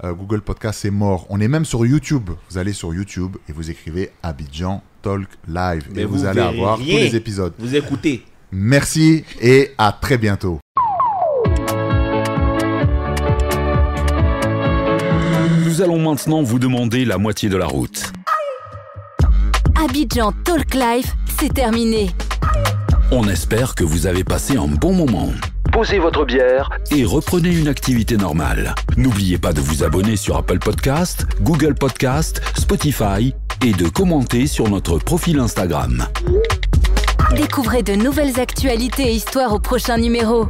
Google Podcast, c'est mort. On est même sur YouTube. Vous allez sur YouTube et vous écrivez Abidjan Talk Live et vous allez avoir tous les épisodes. Vous écoutez. Merci et à très bientôt. Nous allons maintenant vous demander la moitié de la route. Abidjan Talk Live, c'est terminé. On espère que vous avez passé un bon moment. Posez votre bière et reprenez une activité normale. N'oubliez pas de vous abonner sur Apple Podcast, Google Podcast, Spotify et de commenter sur notre profil Instagram. Découvrez de nouvelles actualités et histoires au prochain numéro.